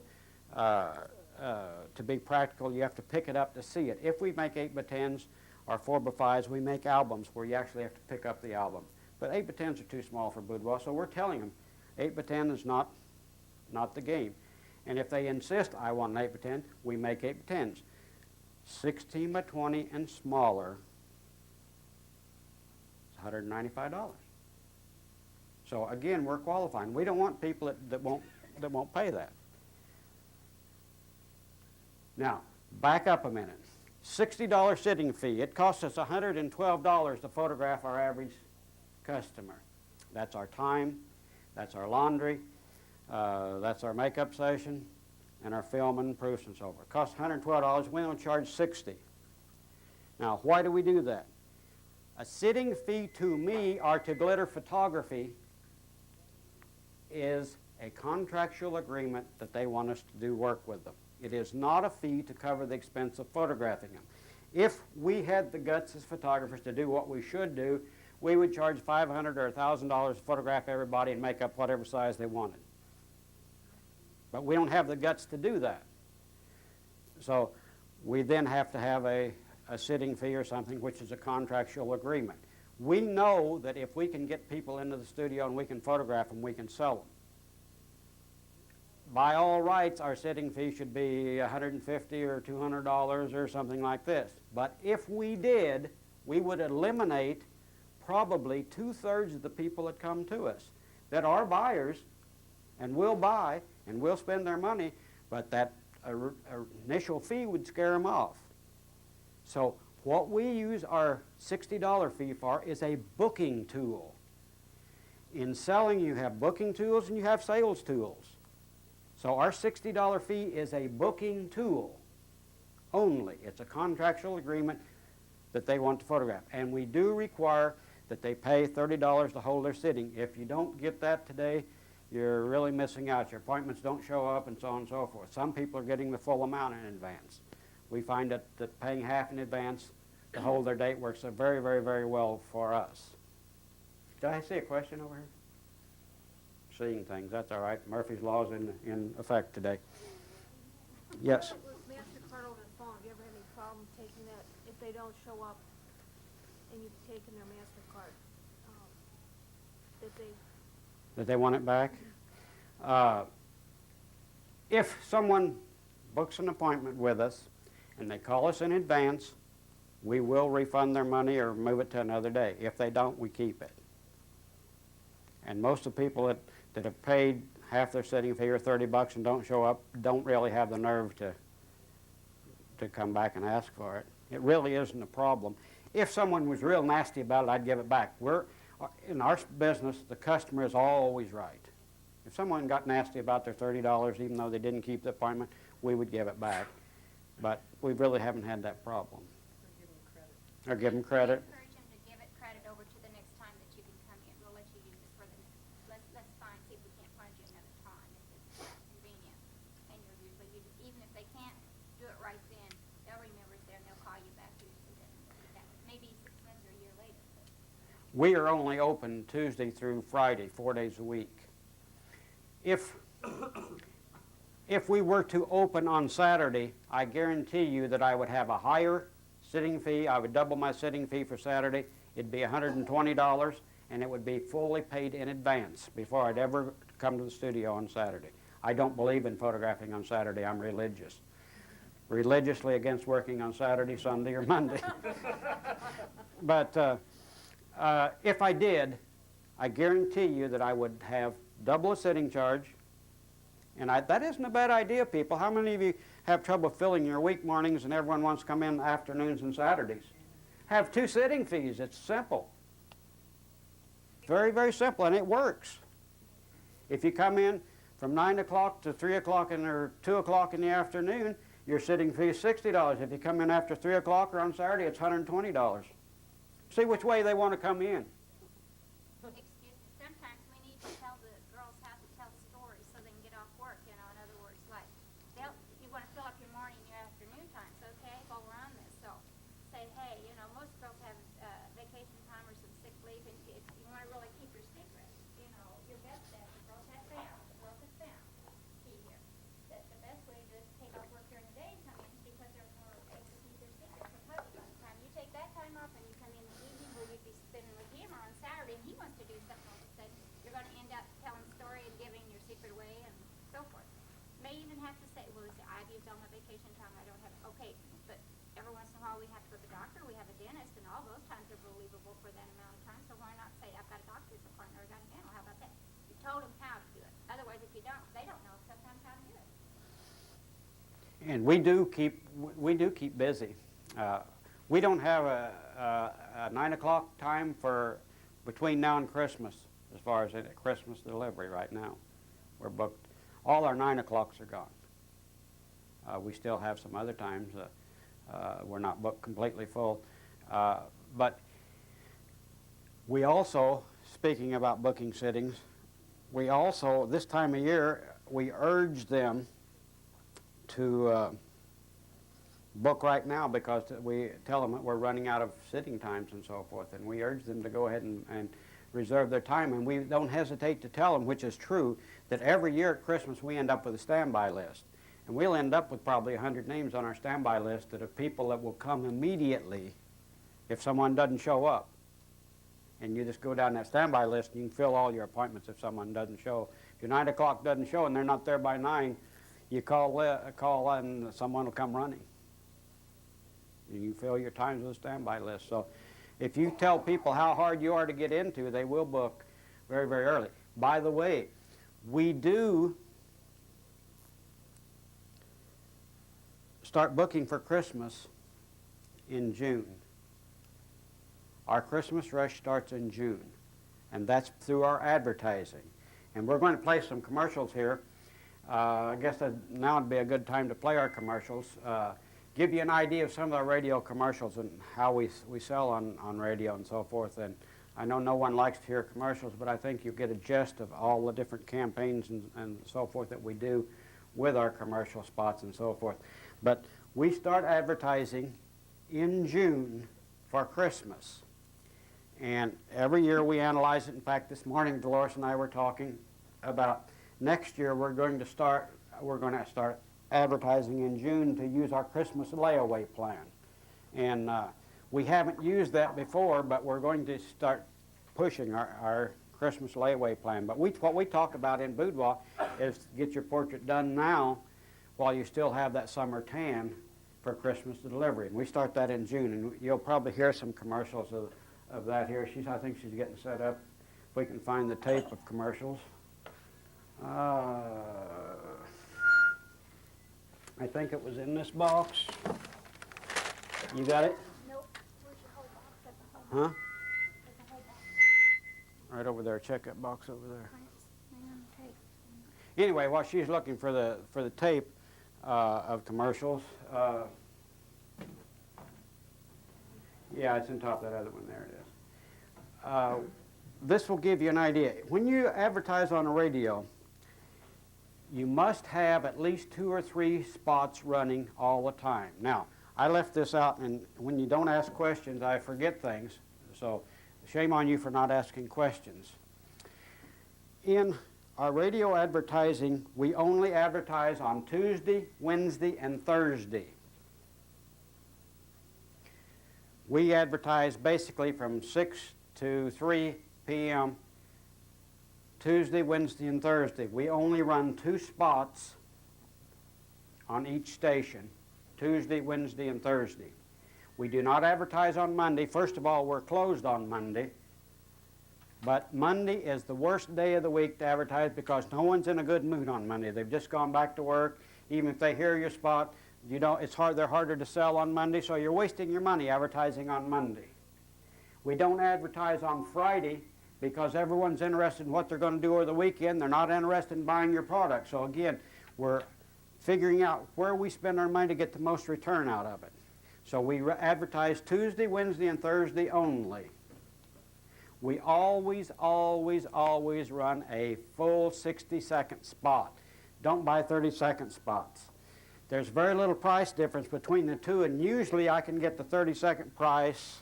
to be practical. You have to pick it up to see it. If we make 8 by 10s or 4 by 5s, we make albums where you actually have to pick up the album. But 8 by 10s are too small for boudoir, so we're telling them 8 by 10 is not the game. And if they insist, I want an 8 by 10, we make 8 by 10s. 16 by 20 and smaller is $195. So again, we're qualifying. We don't want people that won't pay that. Now, back up a minute. $60 sitting fee. It costs us $112 to photograph our average customer. That's our time, that's our laundry, that's our makeup session, and our film and proofs and so forth. It costs $112. We don't charge $60. Now, why do we do that? A sitting fee to me or to Glitter Photography is a contractual agreement that they want us to do work with them. It is not a fee to cover the expense of photographing them. If we had the guts as photographers to do what we should do, we would charge $500 or $1,000 to photograph everybody and make up whatever size they wanted. But we don't have the guts to do that. So we then have to have a sitting fee or something, which is a contractual agreement. We know that if we can get people into the studio and we can photograph them, we can sell them. By all rights, our sitting fee should be $150 or $200 or something like this. But if we did, we would eliminate probably 2/3 of the people that come to us that are buyers and will buy and will spend their money, but that initial fee would scare them off. So what we use our $60 fee for is a booking tool. In selling, you have booking tools and you have sales tools. So our $60 fee is a booking tool only. It's a contractual agreement that they want to photograph. And we do require that they pay $30 to hold their sitting. If you don't get that today, you're really missing out. Your appointments don't show up and so on and so forth. Some people are getting the full amount in advance. We find that paying half in advance to hold their date works very, very, very well for us. Did I see a question over here? Seeing things, that's all right. Murphy's Law is in effect today. Yes? With MasterCard over the phone, have you ever had any problem taking that, if they don't show up and you've taken their MasterCard, That they want it back? If someone books an appointment with us and they call us in advance, we will refund their money or move it to another day. If they don't, we keep it. And most of the people that have paid half their sitting fee or $30 and don't show up don't really have the nerve to come back and ask for it. It really isn't a problem. If someone was real nasty about it, I'd give it back. In our business, the customer is always right. If someone got nasty about their $30, even though they didn't keep the appointment, we would give it back. But we really haven't had that problem. Or give them credit. Encourage them to give it credit over to the next time that you can come in. We'll let you use it for the next, let's find, see if we can't find you another time if it's convenient. And you're usually, even if they can't do it right then, they'll remember it there and they'll call you back usually then. Maybe 6 months or a year later. But We are only open Tuesday through Friday, 4 days a week. If we were to open on Saturday, I guarantee you that I would have a higher sitting fee. I would double my sitting fee for Saturday. It'd be $120, and it would be fully paid in advance before I'd ever come to the studio on Saturday. I don't believe in photographing on Saturday. I'm religious. Religiously against working on Saturday, Sunday, or Monday. But if I did, I guarantee you that I would have double a sitting charge, And that isn't a bad idea, people. How many of you have trouble filling your week mornings and everyone wants to come in afternoons and Saturdays? Have 2 sitting fees. It's simple. Very, very simple, and it works. If you come in from 9 o'clock to 3 o'clock or 2 o'clock in the afternoon, your sitting fee is $60. If you come in after 3 o'clock or on Saturday, it's $120. See which way they want to come in. Excuse me, sometimes we need to tell the girls how to tell stories so they can get off work, you know, in other words, like, if you want to fill up your morning and your afternoon times, okay, while we're on this, so say, hey, you know, most girls have vacation time or some sick leave, and if you want to really keep your secret, you know, your best bet, the girls have found, key here, that the best way to take off work during the day and come in because they're more able to keep their secret from hubby. By the time you take that time off and you come in the evening where you'd be spending with him or on Saturday and he wants to do something all of a sudden, you're going to end up telling a story and giving your secret away and so forth. May even have to say, well, I've used all my vacation time, I don't have, okay, but every once in a while we have to go to the doctor, we have a dentist, and all those times are believable for that amount of time, so why not say, I've got a doctor's appointment or I got a dental, how about that? You told them how to do it. Otherwise, if you don't, they don't know sometimes how to do it. And we do keep busy. We don't have a 9 o'clock time for between now and Christmas, as far as a Christmas delivery right now. We're booked. All our 9 o'clocks are gone. We still have some other times. We're not booked completely full. But we also, speaking about booking sittings, we also, this time of year, we urge them to book right now because we tell them that we're running out of sitting times and so forth, and we urge them to go ahead and reserve their time, and we don't hesitate to tell them, which is true, that every year at Christmas we end up with a standby list, and we'll end up with probably 100 names on our standby list that are people that will come immediately if someone doesn't show up. And you just go down that standby list and you can fill all your appointments if someone doesn't show. If your 9 o'clock doesn't show and they're not there by 9, you call and someone will come running. And you fill your times with a standby list. So if you tell people how hard you are to get into, they will book very, very early. By the way, we do start booking for Christmas in June. Our Christmas rush starts in June, and that's through our advertising. And we're going to play some commercials here. I guess now would be a good time to play our commercials. Give you an idea of some of our radio commercials and how we sell on radio and so forth. And I know no one likes to hear commercials, but I think you get a gist of all the different campaigns and so forth that we do with our commercial spots and so forth. But we start advertising in June for Christmas. And every year we analyze it. In fact, this morning Dolores and I were talking about next year we're going to start advertising in June to use our Christmas layaway plan. And we haven't used that before, but we're going to start pushing our Christmas layaway plan. But what we talk about in boudoir is to get your portrait done now while you still have that summer tan for Christmas delivery. And we start that in June, and you'll probably hear some commercials of that here. I think she's getting set up. If we can find the tape of commercials. I think it was in this box. You got it? Nope. Where's your whole box? That's the whole Huh? box. That's the whole box. Right over there. Check that box over there. Hang on, tape. Anyway, while she's looking for the tape of commercials, yeah, it's on top of that other one. There it is. This will give you an idea. When you advertise on a radio, you must have at least 2 or 3 spots running all the time. Now, I left this out, and when you don't ask questions, I forget things. So shame on you for not asking questions. In our radio advertising, we only advertise on Tuesday, Wednesday, and Thursday. We advertise basically from 6 to 3 p.m. Tuesday, Wednesday, and Thursday. We only run 2 spots on each station, Tuesday, Wednesday, and Thursday. We do not advertise on Monday. First of all, we're closed on Monday. But Monday is the worst day of the week to advertise because no one's in a good mood on Monday. They've just gone back to work. Even if they hear your spot, they're harder to sell on Monday, so you're wasting your money advertising on Monday. We don't advertise on Friday because everyone's interested in what they're going to do over the weekend. They're not interested in buying your product. So again, we're figuring out where we spend our money to get the most return out of it. So we advertise Tuesday, Wednesday, and Thursday only. We always, always, always run a full 60-second spot. Don't buy 30-second spots. There's very little price difference between the two, and usually I can get the 30-second price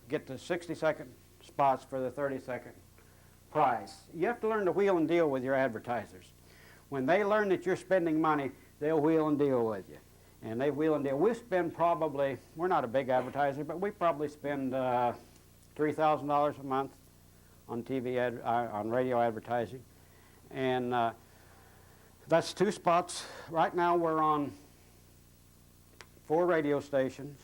get the 60-second spots for the 30-second price. You have to learn to wheel and deal with your advertisers. When they learn that you're spending money, they'll wheel and deal with you. And they wheel and deal. We spend we're not a big advertiser, but we probably spend $3,000 a month on on radio advertising. And that's 2 spots. Right now we're on 4 radio stations.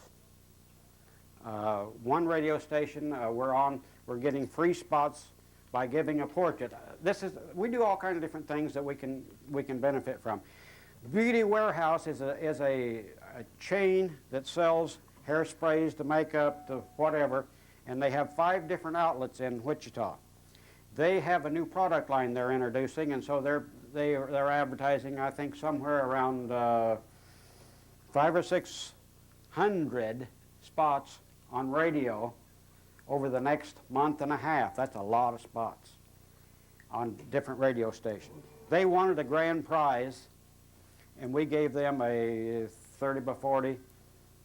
1 radio station we're getting free spots by giving a portrait. We do all kinds of different things that we can benefit from. Beauty Warehouse is a chain that sells hairsprays to makeup to whatever, and they have 5 different outlets in Wichita. They have a new product line they're introducing, and so they're advertising, I think, somewhere around 500 or 600 spots on radio over the next month and a half. That's a lot of spots on different radio stations. They wanted a grand prize, and we gave them a 30 by 40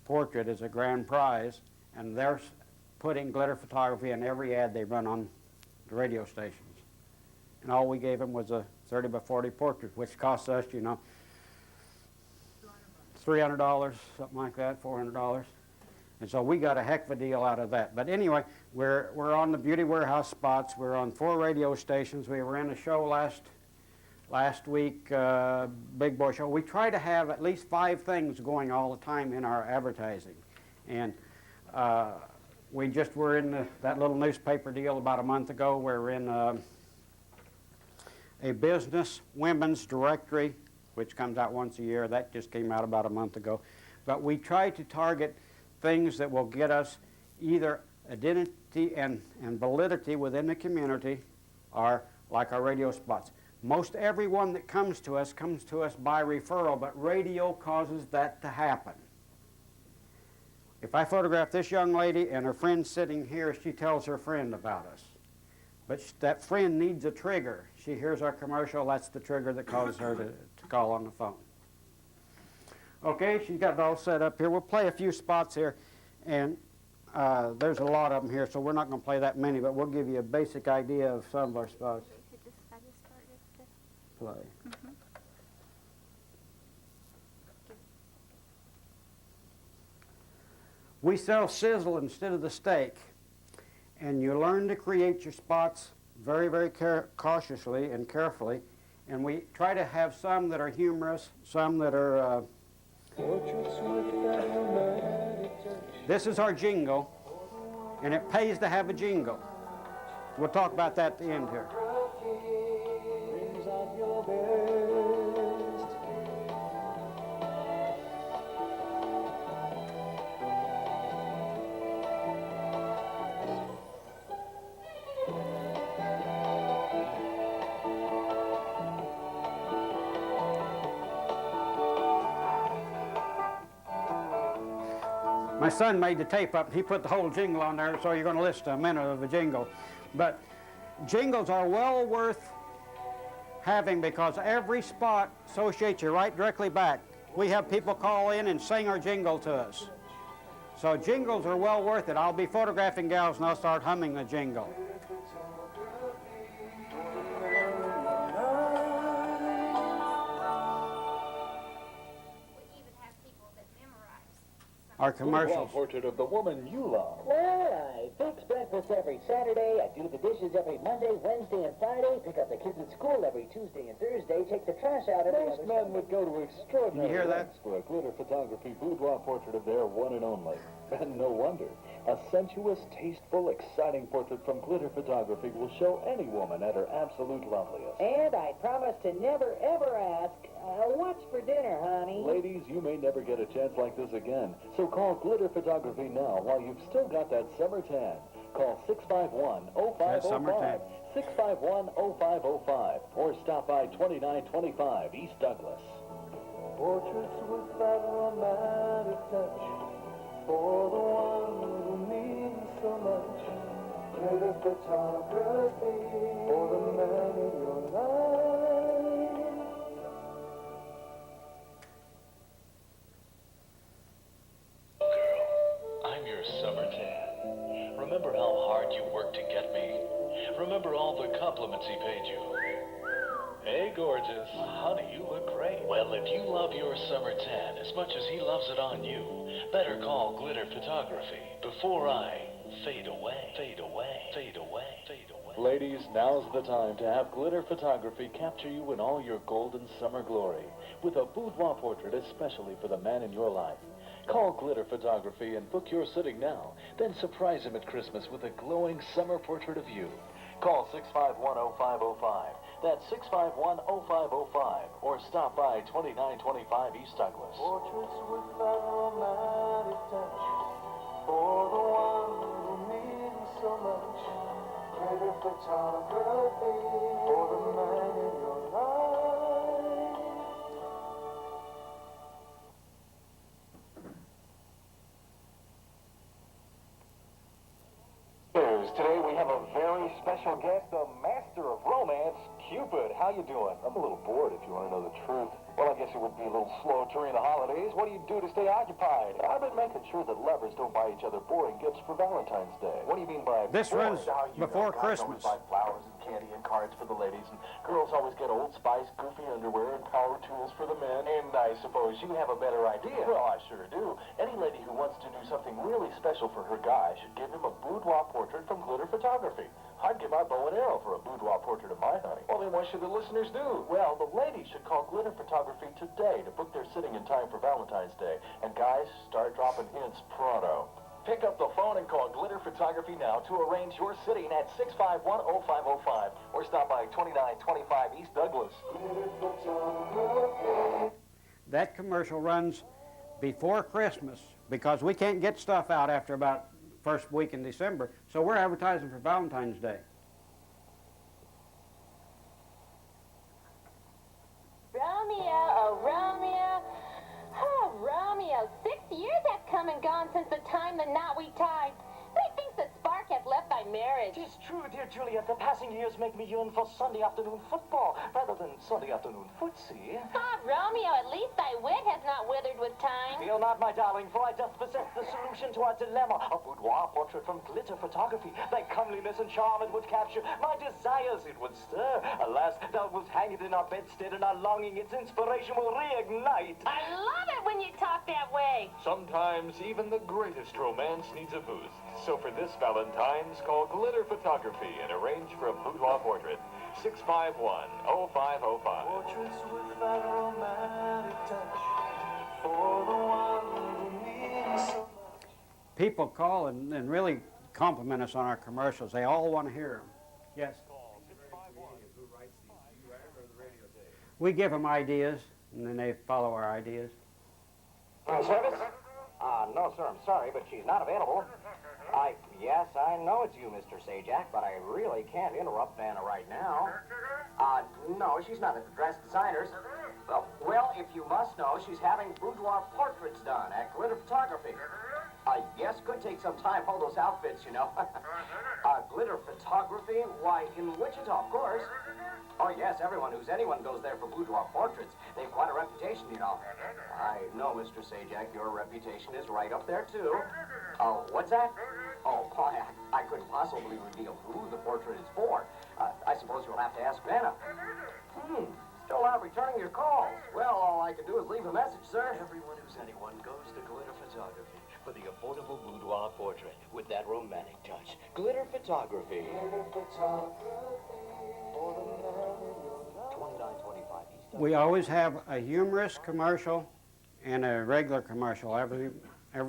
portrait as a grand prize, and they're putting glitter photography in every ad they run on the radio stations. And all we gave them was a 30 by 40 portrait, which cost us, $300, something like that, $400. And so we got a heck of a deal out of that. But anyway, we're on the Beauty Warehouse spots. We're on 4 radio stations. We were in a show last week, Big Boy Show. We try to have at least 5 things going all the time in our advertising. And we just were in that little newspaper deal about a month ago. We're in a business women's directory, which comes out once a year. That just came out about a month ago. But we try to target things that will get us either identity and validity within the community, or like our radio spots. Most everyone that comes to us by referral, but radio causes that to happen. If I photograph this young lady and her friend sitting here, she tells her friend about us. But that friend needs a trigger. She hears our commercial, that's the trigger that causes her to call on the phone. Okay, she's got it all set up here. We'll play a few spots here, and there's a lot of them here, so we're not going to play that many, but we'll give you a basic idea of some of our spots. I just started to Play. We sell sizzle instead of the steak, and you learn to create your spots very, very cautiously and carefully, and we try to have some that are humorous, some that are this is our jingle, and it pays to have a jingle. We'll talk about that at the end here. My son made the tape up, and he put the whole jingle on there, so you're going to listen to a minute of a jingle. But jingles are well worth having because every spot associates you right directly back. We have people call in and sing our jingle to us. So jingles are well worth it. I'll be photographing gals, and I'll start humming the jingle. We even have people that memorize some our commercials. Portrait of the woman you love. Well, I fix breakfast every Saturday, I do the dishes every Monday, Wednesday, and Friday, pick up the kids at school every Tuesday and Thursday, take the trash out every Most other men Sunday. would go to extraordinary Can you hear that? lengths for a glitter photography boudoir portrait of their one and only. And no wonder. A sensuous, tasteful, exciting portrait from glitter photography will show any woman at her absolute loveliest. And I promise to never, ever ask, what's for dinner, honey? Ladies, you may never get a chance like this again. So call Glitter Photography now while you've still got that summer tan. Call 651-0505. That summer tan. 651-0505. Or stop by 2925 East Douglas. Portraits with that romantic touch for the one who means so much. Glitter photography for the man in your life. I'm your summer tan. Remember how hard you worked to get me? Remember all the compliments he paid you? Hey, gorgeous. Honey, you look great. Well, if you love your summer tan as much as he loves it on you, better call Glitter Photography before I fade away, fade away, fade away, fade away. Ladies, now's the time to have Glitter Photography capture you in all your golden summer glory with a boudoir portrait especially for the man in your life. Call Glitter Photography and book your sitting now. Then surprise him at Christmas with a glowing summer portrait of you. Call 651-0505. That's 651-0505. Or stop by 2925 East Douglas. Portraits with that romantic touch for the one who means so much. Glitter photography for the man in your life. Today we have a very special guest, the master of romance, Cupid. How you doing? I'm a little bored, if you want to know the truth. Well, I guess it would be a little slow during the holidays. What do you do to stay occupied? I've been making sure that lovers don't buy each other boring gifts for Valentine's Day. What do you mean by This boring? runs You know, before guys always Christmas. buy flowers and candy and cards for the ladies, and girls always get Old Spice, goofy underwear, and power tools for the men. And I suppose you have a better idea. Well, I sure do. Any lady who wants to do something really special for her guy should give him a boudoir portrait from Glitter Photography. I'd give my bow and arrow for a boudoir portrait of my honey. Well, then what should the listeners do? Well, the ladies should call Glitter Photography today to book their sitting in time for Valentine's Day. And guys, start dropping hints pronto. Pick up the phone and call Glitter Photography now to arrange your sitting at 651-0505 or stop by 2925 East Douglas. That commercial runs before Christmas because we can't get stuff out after about first week in December, so we're advertising for Valentine's Day. Romeo, oh Romeo, oh Romeo, 6 years have come and gone since the time the knot we tied. Methinks the spark hath left thy marriage. It is true, dear Juliet, the passing years make me yearn for Sunday afternoon football rather than Sunday afternoon footsie. Ah, Romeo, at least thy wit has not withered with time. Fear not, my darling, for I doth possess the solution to our dilemma. A boudoir portrait from Glitter Photography. Thy comeliness and charm it would capture, my desires it would stir. Alas, thou wilt hang it in our bedstead, and our longing its inspiration will reignite. I love it when you talk that way. Sometimes even the greatest romance needs a boost. So for this Valentine's, call Glitter Photography and arrange for a boudoir portrait. 651-0505. Portraits with that romantic touch for the one who means so much. People call and really compliment us on our commercials. They all want to hear them. Yes? We give them ideas, and then they follow our ideas. Service? No, sir, I'm sorry, but she's not available. Yes, I know it's you, Mr. Sajak, but I really can't interrupt Vanna right now. No, she's not at the dress designers. Well, if you must know, she's having boudoir portraits done at Glitter Photography. Yes, could take some time, all those outfits, you know. Glitter Photography? Why, in Wichita, of course. Oh, yes, anyone goes there for boudoir portraits. They have quite a reputation, you know. I know, Mr. Sajak, your reputation is right up there, too. Oh, what's that? Oh, I couldn't possibly reveal who the portrait is for. I suppose you'll have to ask Vanna. Still not returning your calls. Well, all I can do is leave a message, sir. Everyone who's anyone goes to Glitter Photography. for the affordable boudoir portrait with that romantic touch. Glitter Photography. $29.25 East. We always have a humorous commercial and a regular commercial every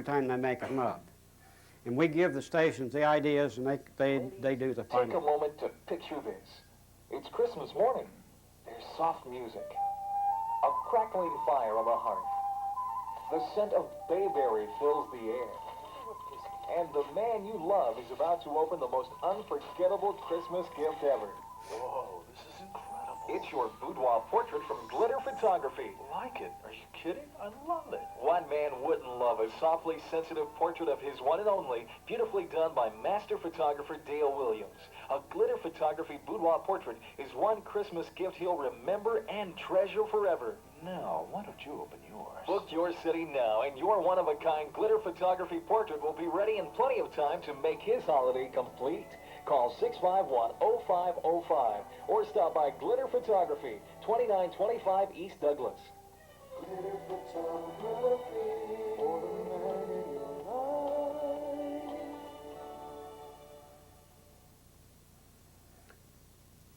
time they make them up. And we give the stations the ideas, and they do the Take a funding. moment to picture this. It's Christmas morning. There's soft music, a crackling fire on the hearth. The scent of bayberry fills the air. And the man you love is about to open the most unforgettable Christmas gift ever. Whoa, this is incredible. It's your boudoir portrait from Glitter Photography. Like it? Are you kidding? I love it. One man wouldn't love a softly sensitive portrait of his one and only, beautifully done by master photographer Dale Williams. A Glitter Photography boudoir portrait is one Christmas gift he'll remember and treasure forever. Now, why don't you open yours? Book your city now, and your one-of-a-kind Glitter Photography portrait will be ready in plenty of time to make his holiday complete. Call 651-0505 or stop by Glitter Photography, 2925 East Douglas. Glitter Photography for the man in your life.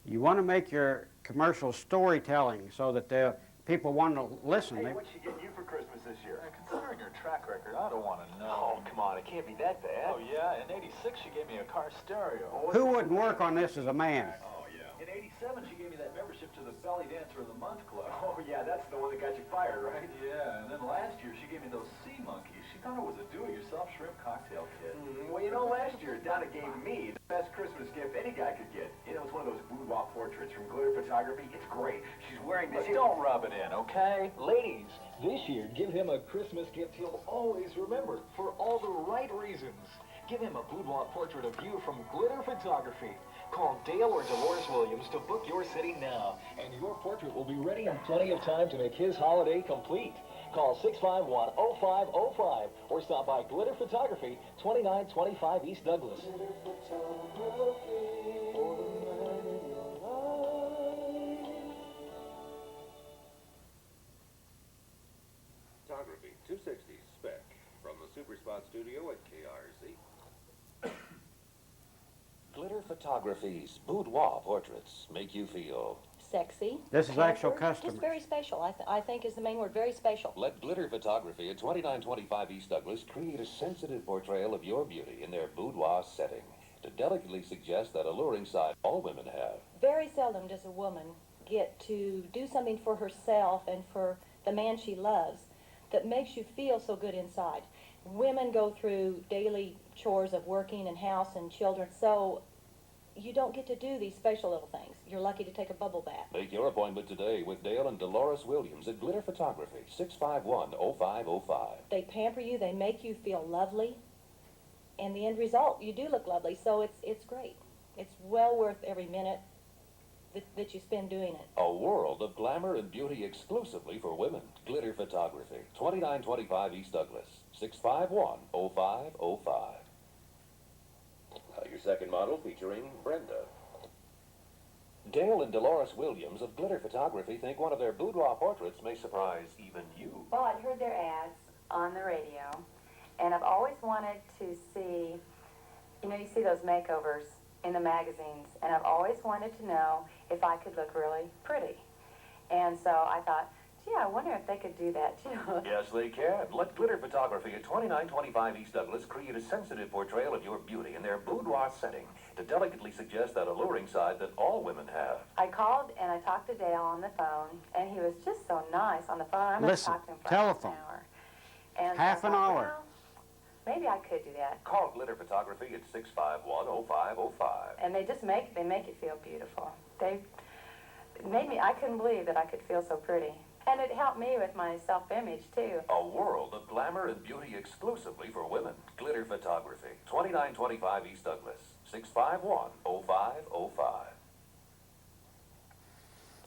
You want to make your commercial storytelling so that the people want to listen. Hey, They- what'd she get you for Christmas this year? Considering your track record, I don't want to know. Oh, come on, it can't be that bad. Oh, yeah, in '86 she gave me a car stereo. Who wouldn't work on this as a man? Oh, yeah. In '87 she gave me that membership to the Belly Dancer of the Month Club. Oh, yeah, that's the one that got you fired, right? Yeah, and then last year she gave me those sea monkeys. She thought it was a do-it-yourself shrimp cocktail kit. Well, you know, last year Donna gave me the best Christmas gift any guy could get. You know, it's one of those boudoir portraits from Glitter Photography. It's great. She's wearing this. But don't rub it in, okay? Ladies, this year, give him a Christmas gift he'll always remember for all the right reasons. Give him a boudoir portrait of you from Glitter Photography. Call Dale or Dolores Williams to book your city now, and your portrait will be ready in plenty of time to make his holiday complete. Call 651-0505 or stop by Glitter Photography, 2925 East Douglas. Glitter Photography for the man in your life. Photography 260 spec from the Super Spot studio at KRZ. Glitter Photography's boudoir portraits make you feel sexy. This is actual pampered, customer. Just very special. I think is the main word. Very special. Let Glitter Photography at 2925 East Douglas create a sensitive portrayal of your beauty in their boudoir setting to delicately suggest that alluring side all women have. Very seldom does a woman get to do something for herself and for the man she loves that makes you feel so good inside. Women go through daily chores of working and house and children, so you don't get to do these special little things. You're lucky to take a bubble bath. Make your appointment today with Dale and Dolores Williams at Glitter Photography, 651-0505. They pamper you, they make you feel lovely, and the end result, you do look lovely, so it's great. It's well worth every minute that you spend doing it. A world of glamour and beauty exclusively for women. Glitter Photography, 2925 East Douglas, 651-0505. Your second model featuring Brenda. Dale and Dolores Williams of Glitter Photography think one of their boudoir portraits may surprise even you. Well, I'd heard their ads on the radio, and I've always wanted to see, you know, you see those makeovers in the magazines, and I've always wanted to know if I could look really pretty. And so I thought, gee, I wonder if they could do that too. Yes, they can. Let Glitter Photography at 2925 East Douglas create a sensitive portrayal of your beauty in their boudoir setting to delicately suggest that alluring side that all women have. I called and I talked to Dale on the phone, and he was just so nice on the phone. I'm going to Listen, talk to him for telephone. half an hour. And Half so I an thought, hour. well, maybe I could do that. Call Glitter Photography at 651-0505. And they just make it feel beautiful. They made me, I couldn't believe that I could feel so pretty. And it helped me with my self-image, too. A world of glamour and beauty exclusively for women. Glitter Photography, 2925 East Douglas, 651-0505.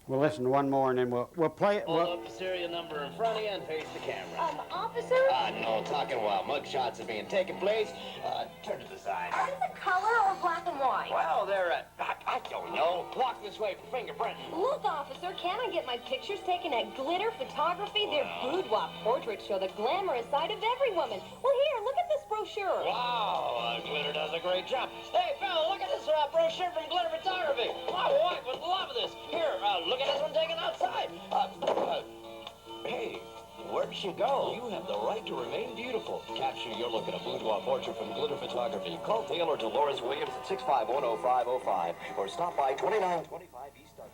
We'll listen to one more and then we'll play it. Hold up the serial number in front of you and face the camera. Officer? No, talking while mugshots are being taken place. Turn to the side. Is it color or black and white? Well, they're, I don't know. Walk this way for fingerprinting. Look, officer, can I get my pictures taken at Glitter Photography? Their boudoir portraits show the glamorous side of every woman. Well, here, look at brochure. Wow, Glitter does a great job. Hey, Phil, look at this brochure from Glitter Photography. My wife would love this. Here, look at this one taken outside. Hey, where'd she go? You have the right to remain beautiful. Capture your look at a boudoir portrait from Glitter Photography. Call Taylor Dolores Williams at 6510505 or stop by 2925 East Douglas.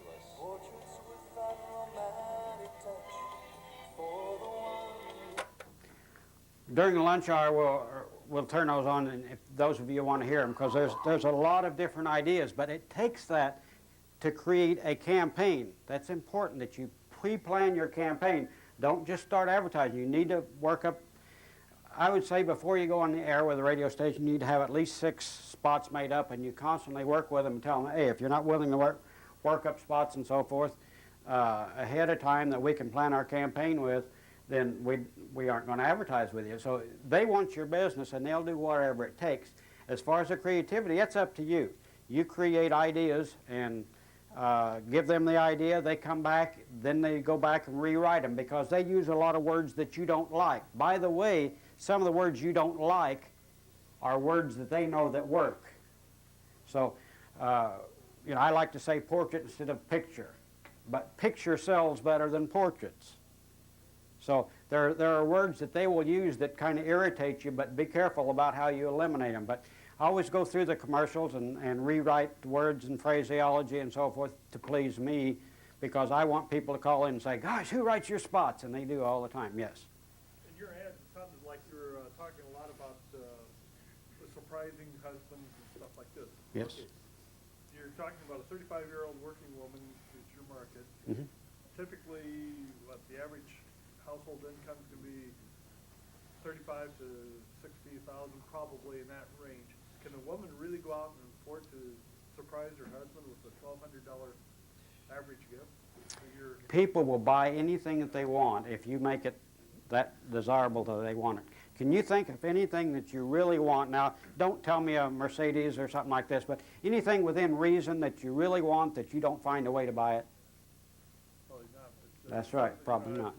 During the lunch hour, we'll turn those on, and if those of you want to hear them, because there's a lot of different ideas, but it takes that to create a campaign. That's important, that you pre-plan your campaign. Don't just start advertising. You need to work up, I would say before you go on the air with a radio station, you need to have at least 6 spots made up, and you constantly work with them and tell them, hey, if you're not willing to work up spots and so forth ahead of time that we can plan our campaign with, then we aren't going to advertise with you. So they want your business, and they'll do whatever it takes. As far as the creativity, it's up to you. You create ideas and give them the idea, they come back, then they go back and rewrite them because they use a lot of words that you don't like. By the way, some of the words you don't like are words that they know that work. So, you know, I like to say portrait instead of picture, but picture sells better than portraits. So there are words that they will use that kind of irritate you, but be careful about how you eliminate them. But I always go through the commercials and rewrite words and phraseology and so forth to please me, because I want people to call in and say, gosh, who writes your spots? And they do all the time, yes. In your ad, it sounded like you were talking a lot about the surprising husbands and stuff like this. Yes. Okay. You're talking about a 35-year-old working woman is your market. Mm-hmm. Typically, what the average household income can be 35 to 60,000, probably in that range. Can a woman really go out and afford to surprise her husband with a $1,200 average gift? People will buy anything that they want if you make it that desirable that they want it. Can you think of anything that you really want? Now, don't tell me a Mercedes or something like this, but anything within reason that you really want that you don't find a way to buy it? Probably not. That's right, probably not.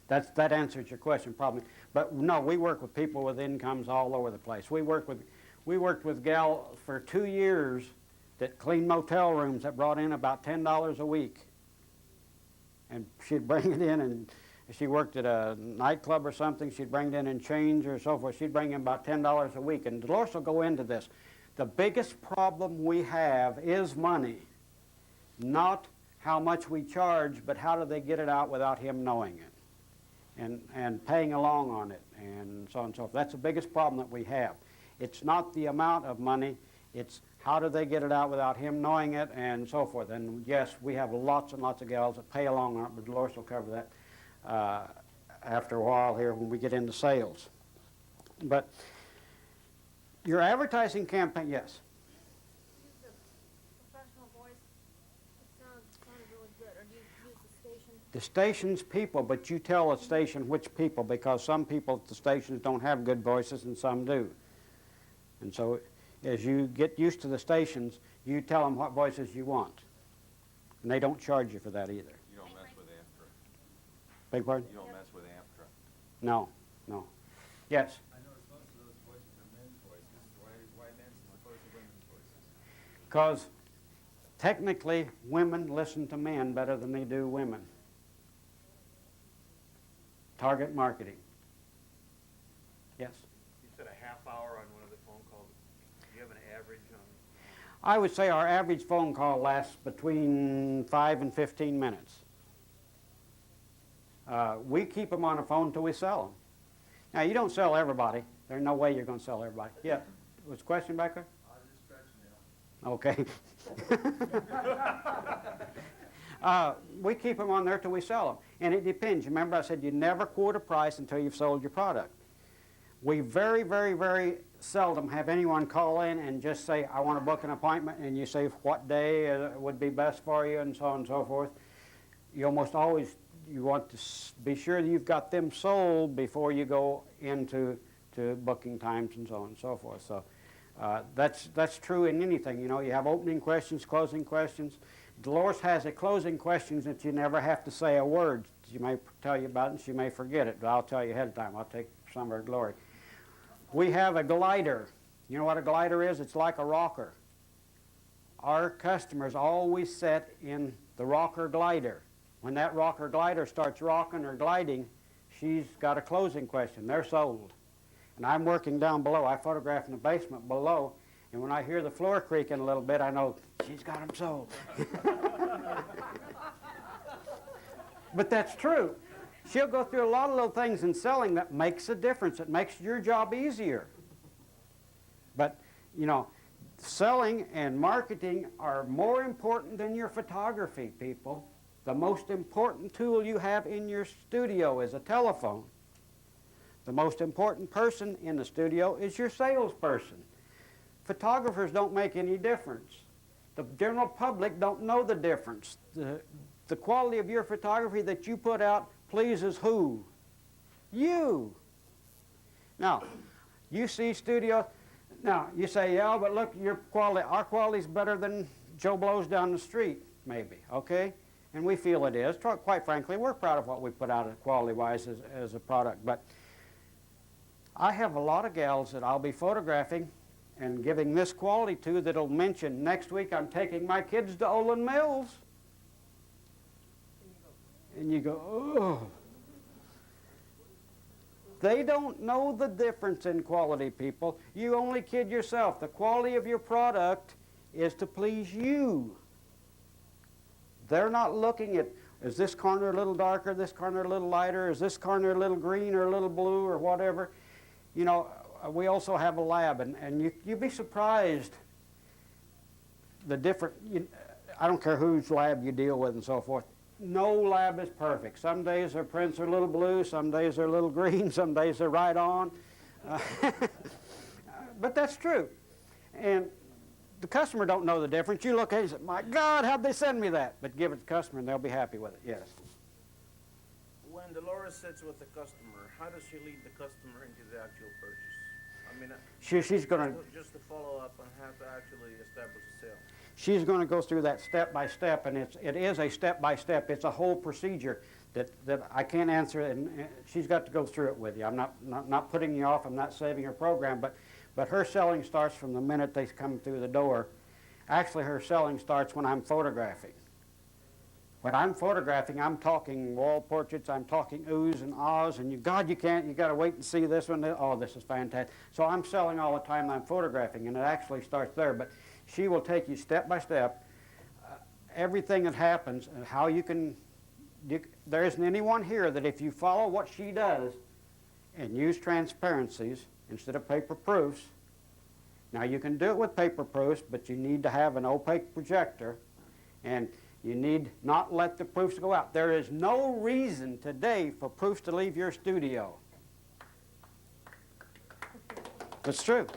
That answers your question, probably. But no, we work with people with incomes all over the place. We worked with gal for 2 years that cleaned motel rooms that brought in about $10 a week. And she'd bring it in, and if she worked at a nightclub or something, she'd bring it in and change or so forth. She'd bring in about $10 a week. And Dolores will go into this. The biggest problem we have is money, not how much we charge, but how do they get it out without him knowing it. And paying along on it, and so on and so forth. That's the biggest problem that we have. It's not the amount of money, it's how do they get it out without him knowing it, and so forth. And yes, we have lots and lots of gals that pay along on it, but Dolores will cover that after a while here when we get into sales. But your advertising campaign, yes? The station's people, but you tell a station which people, because some people at the stations don't have good voices and some do. And so as you get used to the stations, you tell them what voices you want. And they don't charge you for that either. You don't mess with AFTRA. Beg pardon? You don't mess with AFTRA. No, no. Yes? I noticed most of those voices are men's voices. Why men's as opposed to women's voices? Because technically women listen to men better than they do women. Target marketing. Yes? You said a half hour on one of the phone calls. Do you have an average on? I would say our average phone call lasts between 5 and 15 minutes. We keep them on the phone until we sell them. Now, you don't sell everybody. There's no way you're going to sell everybody. Yeah. Was a question back there? Okay. We keep them on there till we sell them. And it depends. Remember I said you never quote a price until you've sold your product. We very, very, very seldom have anyone call in and just say, I want to book an appointment, and you say what day would be best for you and so on and so forth. You almost always, you want to be sure that you've got them sold before you go into booking times and so on and so forth. So that's true in anything. You know, you have opening questions, closing questions. Dolores has a closing questions that you never have to say a word. She may tell you about it and she may forget it, but I'll tell you ahead of time. I'll take some of her glory. We have a glider. You know what a glider is? It's like a rocker. Our customers always sit in the rocker glider. When that rocker glider starts rocking or gliding, she's got a closing question. They're sold. And I'm working down below. I photograph in the basement below, and when I hear the floor creaking a little bit, I know she's got them sold. But that's true. She'll go through a lot of little things in selling that makes a difference. It makes your job easier. But, you know, selling and marketing are more important than your photography, people. The most important tool you have in your studio is a telephone. The most important person in the studio is your salesperson. Photographers don't make any difference. The general public don't know the difference. The quality of your photography that you put out pleases who? You. Now, you see studios. Now, you say, yeah, but look, our quality's better than Joe Blow's down the street, maybe, okay? And we feel it is. Quite frankly, we're proud of what we put out quality-wise as a product. But I have a lot of gals that I'll be photographing and giving this quality to that'll mention, next week I'm taking my kids to Olin Mills. And you go, oh. They don't know the difference in quality, people. You only kid yourself. The quality of your product is to please you. They're not looking at, is this corner a little darker, this corner a little lighter, is this corner a little green or a little blue or whatever. You know, we also have a lab, and you'd be surprised the different, I don't care whose lab you deal with and so forth. No lab is perfect. Some days their prints are a little blue, some days they're a little green, some days they're right on. But that's true. And the customer don't know the difference. You look at it and say, my God, how'd they send me that? But give it to the customer and they'll be happy with it, yes. When Dolores sits with the customer, how does she lead the customer into the actual purchase? I mean, She's going to... Just to follow up on how to actually establish a sale. She's going to go through that step by step, and it is a step by step. It's a whole procedure that I can't answer, and she's got to go through it with you. I'm not putting you off. I'm not saving her program, but her selling starts from the minute they come through the door. Actually, her selling starts when I'm photographing. When I'm photographing, I'm talking wall portraits, I'm talking oohs and ahs, and you got to wait and see this one. Oh, this is fantastic. So I'm selling all the time that I'm photographing, and it actually starts there. But she will take you step by step, everything that happens, and how you can, there isn't anyone here that if you follow what she does and use transparencies instead of paper proofs, now you can do it with paper proofs, but you need to have an opaque projector, and you need not let the proofs go out. There is no reason today for proofs to leave your studio. That's true.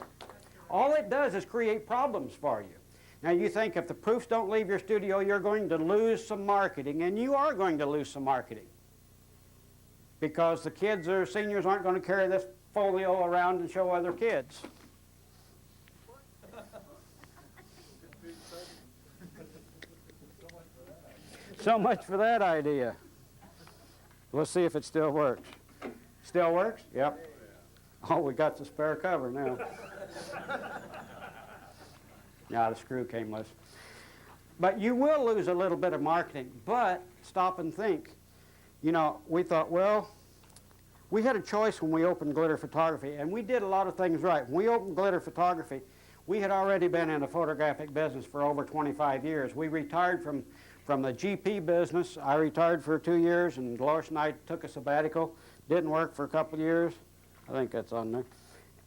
All it does is create problems for you. Now you think if the proofs don't leave your studio, you're going to lose some marketing, and you are going to lose some marketing. Because the kids or seniors aren't going to carry this folio around and show other kids. So much for that idea. Let's see if it still works. Still works? Yep. Oh, we got the spare cover now. Now the screw came loose. But you will lose a little bit of marketing. But stop and think. You know, we thought, well, we had a choice when we opened Glitter Photography, and we did a lot of things right. When we opened Glitter Photography, we had already been in the photographic business for over 25 years. We retired from the GP business. I retired for 2 years, and Dolores and I took a sabbatical. Didn't work for a couple of years. I think that's on there.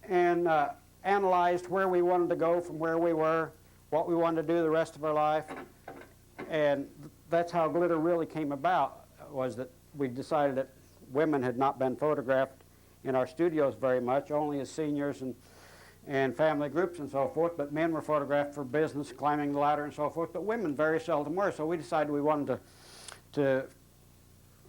And analyzed where we wanted to go from where we were, what we wanted to do the rest of our life. And that's how Glitter really came about, was that we decided that women had not been photographed in our studios very much, only as seniors and family groups and so forth, but men were photographed for business, climbing the ladder and so forth, but women very seldom were. So we decided we wanted to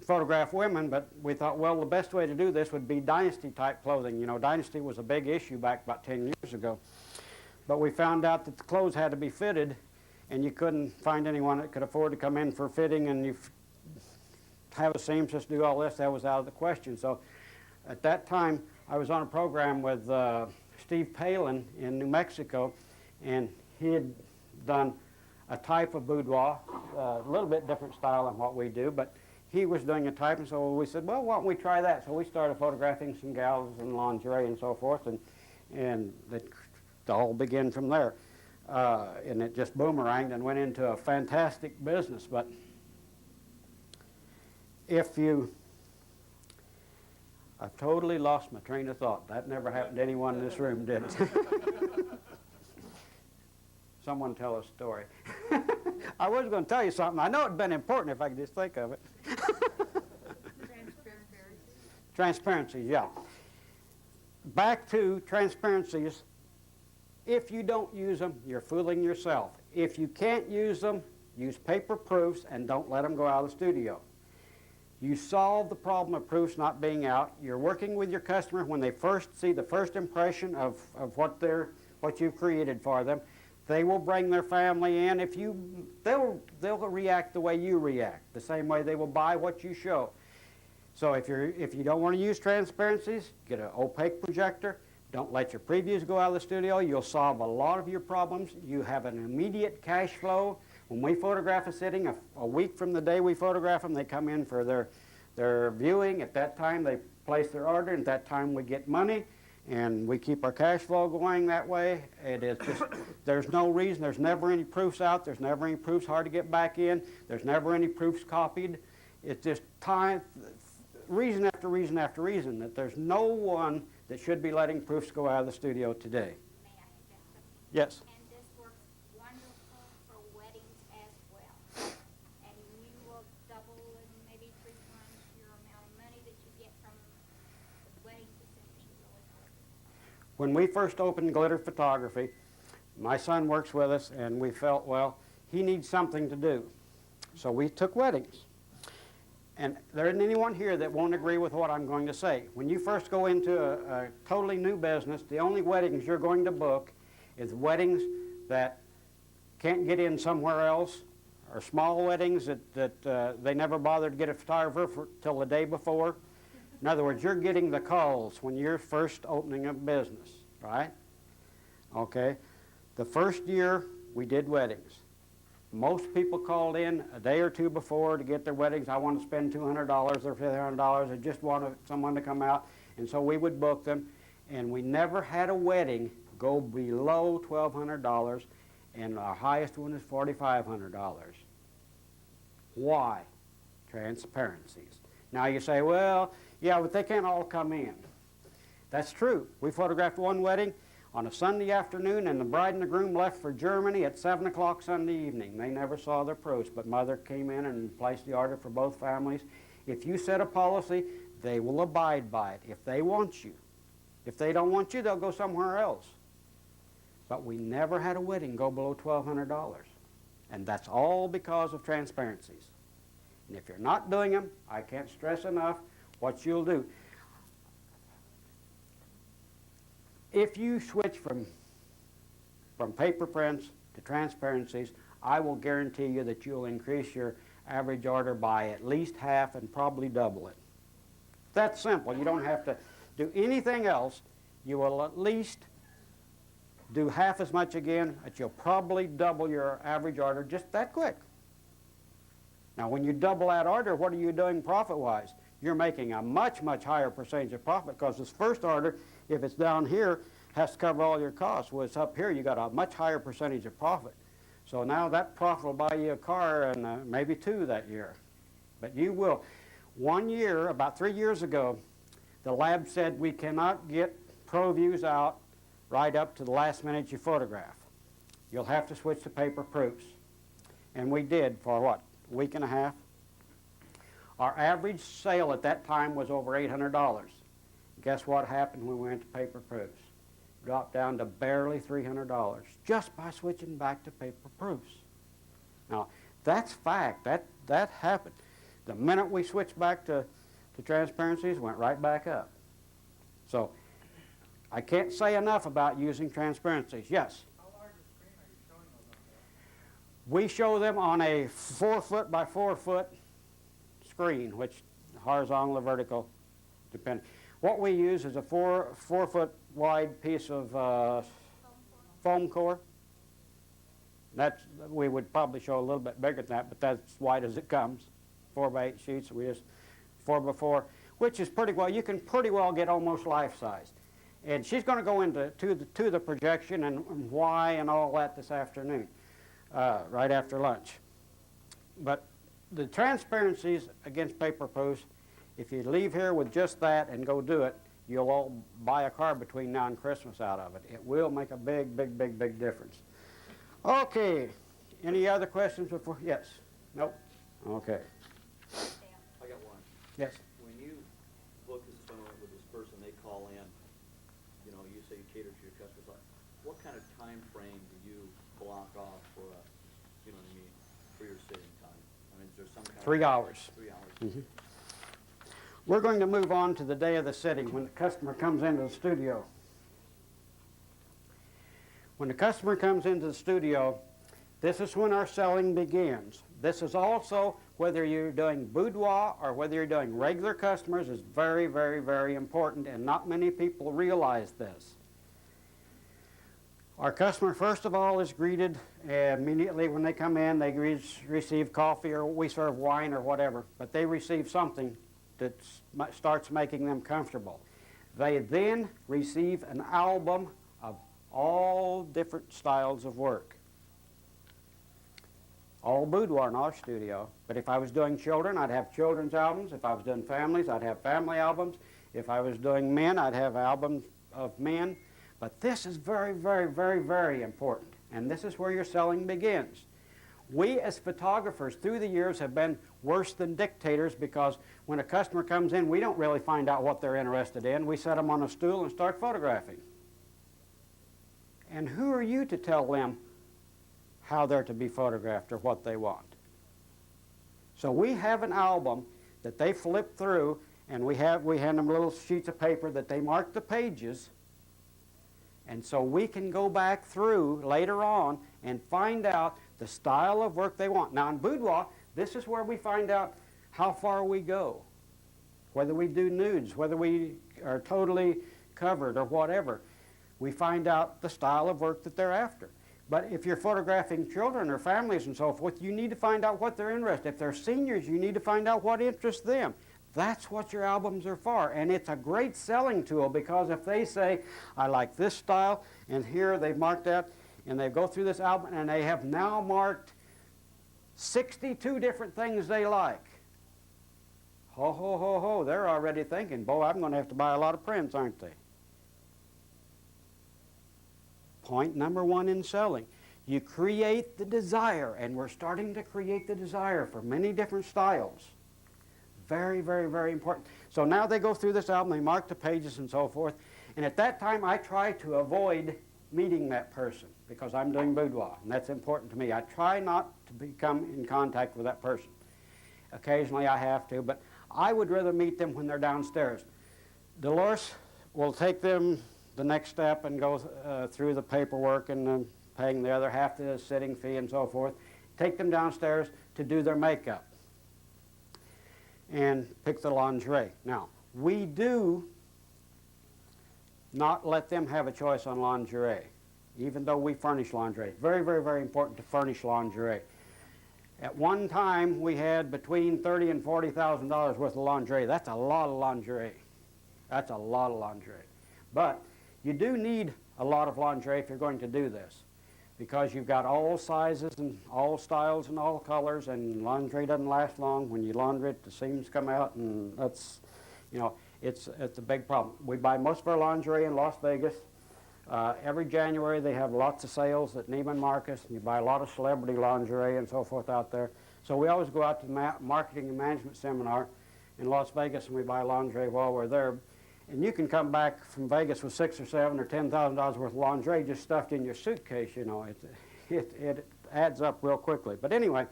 photograph women, but we thought, well, the best way to do this would be dynasty-type clothing. You know, dynasty was a big issue back about 10 years ago. But we found out that the clothes had to be fitted, and you couldn't find anyone that could afford to come in for fitting, and you have a seamstress do all this. That was out of the question. So at that time, I was on a program with Steve Palin in New Mexico, and he had done a type of boudoir, a little bit different style than what we do, but he was doing a type, and so we said, well, why don't we try that? So we started photographing some gals in lingerie and so forth, and it all began from there. And it just boomeranged and went into a fantastic business. But if you, I've totally lost my train of thought. That never happened to anyone in this room, did it? Someone tell a story. I was going to tell you something. I know it'd been important if I could just think of it. Transparencies, yeah. Back to transparencies. If you don't use them, you're fooling yourself. If you can't use them, use paper proofs and don't let them go out of the studio. You solve the problem of proofs not being out. You're working with your customer when they first see the first impression of what you've created for them. They will bring their family in. They'll react the way you react, the same way they will buy what you show. So if you don't want to use transparencies, get an opaque projector. Don't let your previews go out of the studio. You'll solve a lot of your problems. You have an immediate cash flow. When we photograph a sitting, a week from the day we photograph them, they come in for their viewing. At that time, they place their order. At that time, we get money, and we keep our cash flow going that way. It is just, there's no reason. There's never any proofs out. There's never any proofs hard to get back in. There's never any proofs copied. It's just time, reason after reason after reason that there's no one that should be letting proofs go out of the studio today. May I suggest something? Yes. And this works wonderful for weddings as well. And you will double and maybe 3 times your amount of money that you get from the wedding reception really quick. When we first opened Glitter Photography, my son works with us, and we felt, well, he needs something to do. So we took weddings. And there isn't anyone here that won't agree with what I'm going to say. When you first go into a totally new business, the only weddings you're going to book is weddings that can't get in somewhere else, or small weddings that they never bothered to get a photographer till the day before. In other words, you're getting the calls when you're first opening a business, right? Okay. The first year, we did weddings. Most people called in a day or two before to get their weddings. I want to spend $200 or $500. I just want someone to come out. And so we would book them. And we never had a wedding go below $1,200. And our highest one is $4,500. Why? Transparencies. Now you say, well, yeah, but they can't all come in. That's true. We photographed one wedding on a Sunday afternoon, and the bride and the groom left for Germany at 7 o'clock Sunday evening. They never saw their proofs, but mother came in and placed the order for both families. If you set a policy, they will abide by it if they want you. If they don't want you, they'll go somewhere else. But we never had a wedding go below $1,200. And that's all because of transparencies. And if you're not doing them, I can't stress enough what you'll do. If you switch from paper prints to transparencies, I will guarantee you that you'll increase your average order by at least half and probably double it. That's simple. You don't have to do anything else. You will at least do half as much again, but you'll probably double your average order just that quick. Now, when you double that order, what are you doing profit-wise? You're making a much, much higher percentage of profit, because this first order, if it's down here, has to cover all your costs. Well, it's up here, you got a much higher percentage of profit. So now that profit will buy you a car and maybe 2 that year. But you will. One year, about 3 years ago, the lab said we cannot get pro views out right up to the last minute you photograph. You'll have to switch to paper proofs. And we did for what, a week and a half? Our average sale at that time was over $800. Guess what happened when we went to paper proofs? Dropped down to barely $300 just by switching back to paper proofs. Now, that's fact. That happened. The minute we switched back to transparencies, went right back up. So I can't say enough about using transparencies. Yes? How large a screen are you showing those on there? We show them on a 4-foot by 4-foot screen, which horizontal or vertical, depending. What we use is a 4-foot wide piece of foam core. We would probably show a little bit bigger than that, but that's as wide as it comes. 4x8 sheets. We just 4x4, which is pretty well. You can pretty well get almost life size. And she's going to go into the projection and why and all that this afternoon, right after lunch. But the transparencies against paper posts, if you leave here with just that and go do it, you'll all buy a car between now and Christmas out of it. It will make a big, big, big, big difference. Okay. Any other questions before? Yes? Nope? Okay. I got one. Yes. When you book this appointment with this person, they call in, you know, you say you cater to your customers. What kind of time frame do you block off for a, you know what I mean, for your sitting time? I mean, is there some kind 3 hours. 3 hours. Mm-hmm. We're going to move on to the day of the sitting when the customer comes into the studio. When the customer comes into the studio, this is when our selling begins. This is also, whether you're doing boudoir or whether you're doing regular customers, is very, very, very important, and not many people realize this. Our customer, first of all, is greeted immediately when they come in. They receive coffee, or we serve wine or whatever, but they receive something that starts making them comfortable. They then receive an album of all different styles of work. All boudoir in our studio, but if I was doing children, I'd have children's albums. If I was doing families, I'd have family albums. If I was doing men, I'd have albums of men. But this is very, very, very, very important, and this is where your selling begins. We as photographers through the years have been worse than dictators, because when a customer comes in, we don't really find out what they're interested in. We set them on a stool and start photographing. And who are you to tell them how they're to be photographed or what they want? So we have an album that they flip through, and we hand them little sheets of paper that they mark the pages. And so we can go back through later on and find out the style of work they want. Now in boudoir, this is where we find out how far we go, whether we do nudes, whether we are totally covered or whatever. We find out the style of work that they're after. But if you're photographing children or families and so forth, you need to find out what they're interested in. If they're seniors, you need to find out what interests them. That's what your albums are for. And it's a great selling tool, because if they say, I like this style, and here they've marked out, and they go through this album, and they have now marked 62 different things they like. Ho, ho, ho, ho, they're already thinking, boy, I'm going to have to buy a lot of prints, aren't they? Point number one in selling. You create the desire, and we're starting to create the desire for many different styles. Very, very, very important. So now they go through this album, they mark the pages and so forth, and at that time I try to avoid meeting that person, because I'm doing boudoir, and that's important to me. I try not to become in contact with that person. Occasionally I have to, but I would rather meet them when they're downstairs. Dolores will take them the next step and go through the paperwork and paying the other half the sitting fee and so forth, take them downstairs to do their makeup and pick the lingerie. Now, we do not let them have a choice on lingerie, even though we furnish lingerie. Very, very, very important to furnish lingerie. At one time, we had between $30,000 and $40,000 worth of lingerie. That's a lot of lingerie. That's a lot of lingerie. But you do need a lot of lingerie if you're going to do this, because you've got all sizes and all styles and all colors, and lingerie doesn't last long. When you launder it, the seams come out, and that's, you know, it's a big problem. We buy most of our lingerie in Las Vegas. Every January they have lots of sales at Neiman Marcus, and you buy a lot of celebrity lingerie and so forth out there. So we always go out to the marketing and management seminar in Las Vegas, and we buy lingerie while we're there. And you can come back from Vegas with $6,000 or $7,000 or $10,000 worth of lingerie just stuffed in your suitcase, you know. It adds up real quickly. But anyway,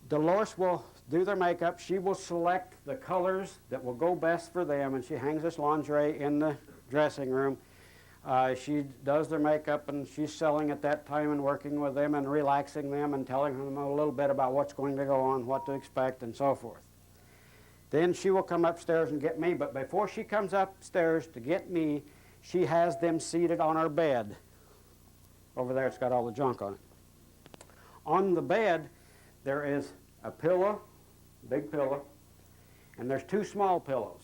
Dolores will do their makeup. She will select the colors that will go best for them, and she hangs this lingerie in the dressing room. She does their makeup, and she's selling at that time and working with them and relaxing them and telling them a little bit about what's going to go on, what to expect, and so forth. Then she will come upstairs and get me, but before she comes upstairs to get me, she has them seated on our bed. Over there, it's got all the junk on it. On the bed, there is a pillow, big pillow, and there's 2 small pillows.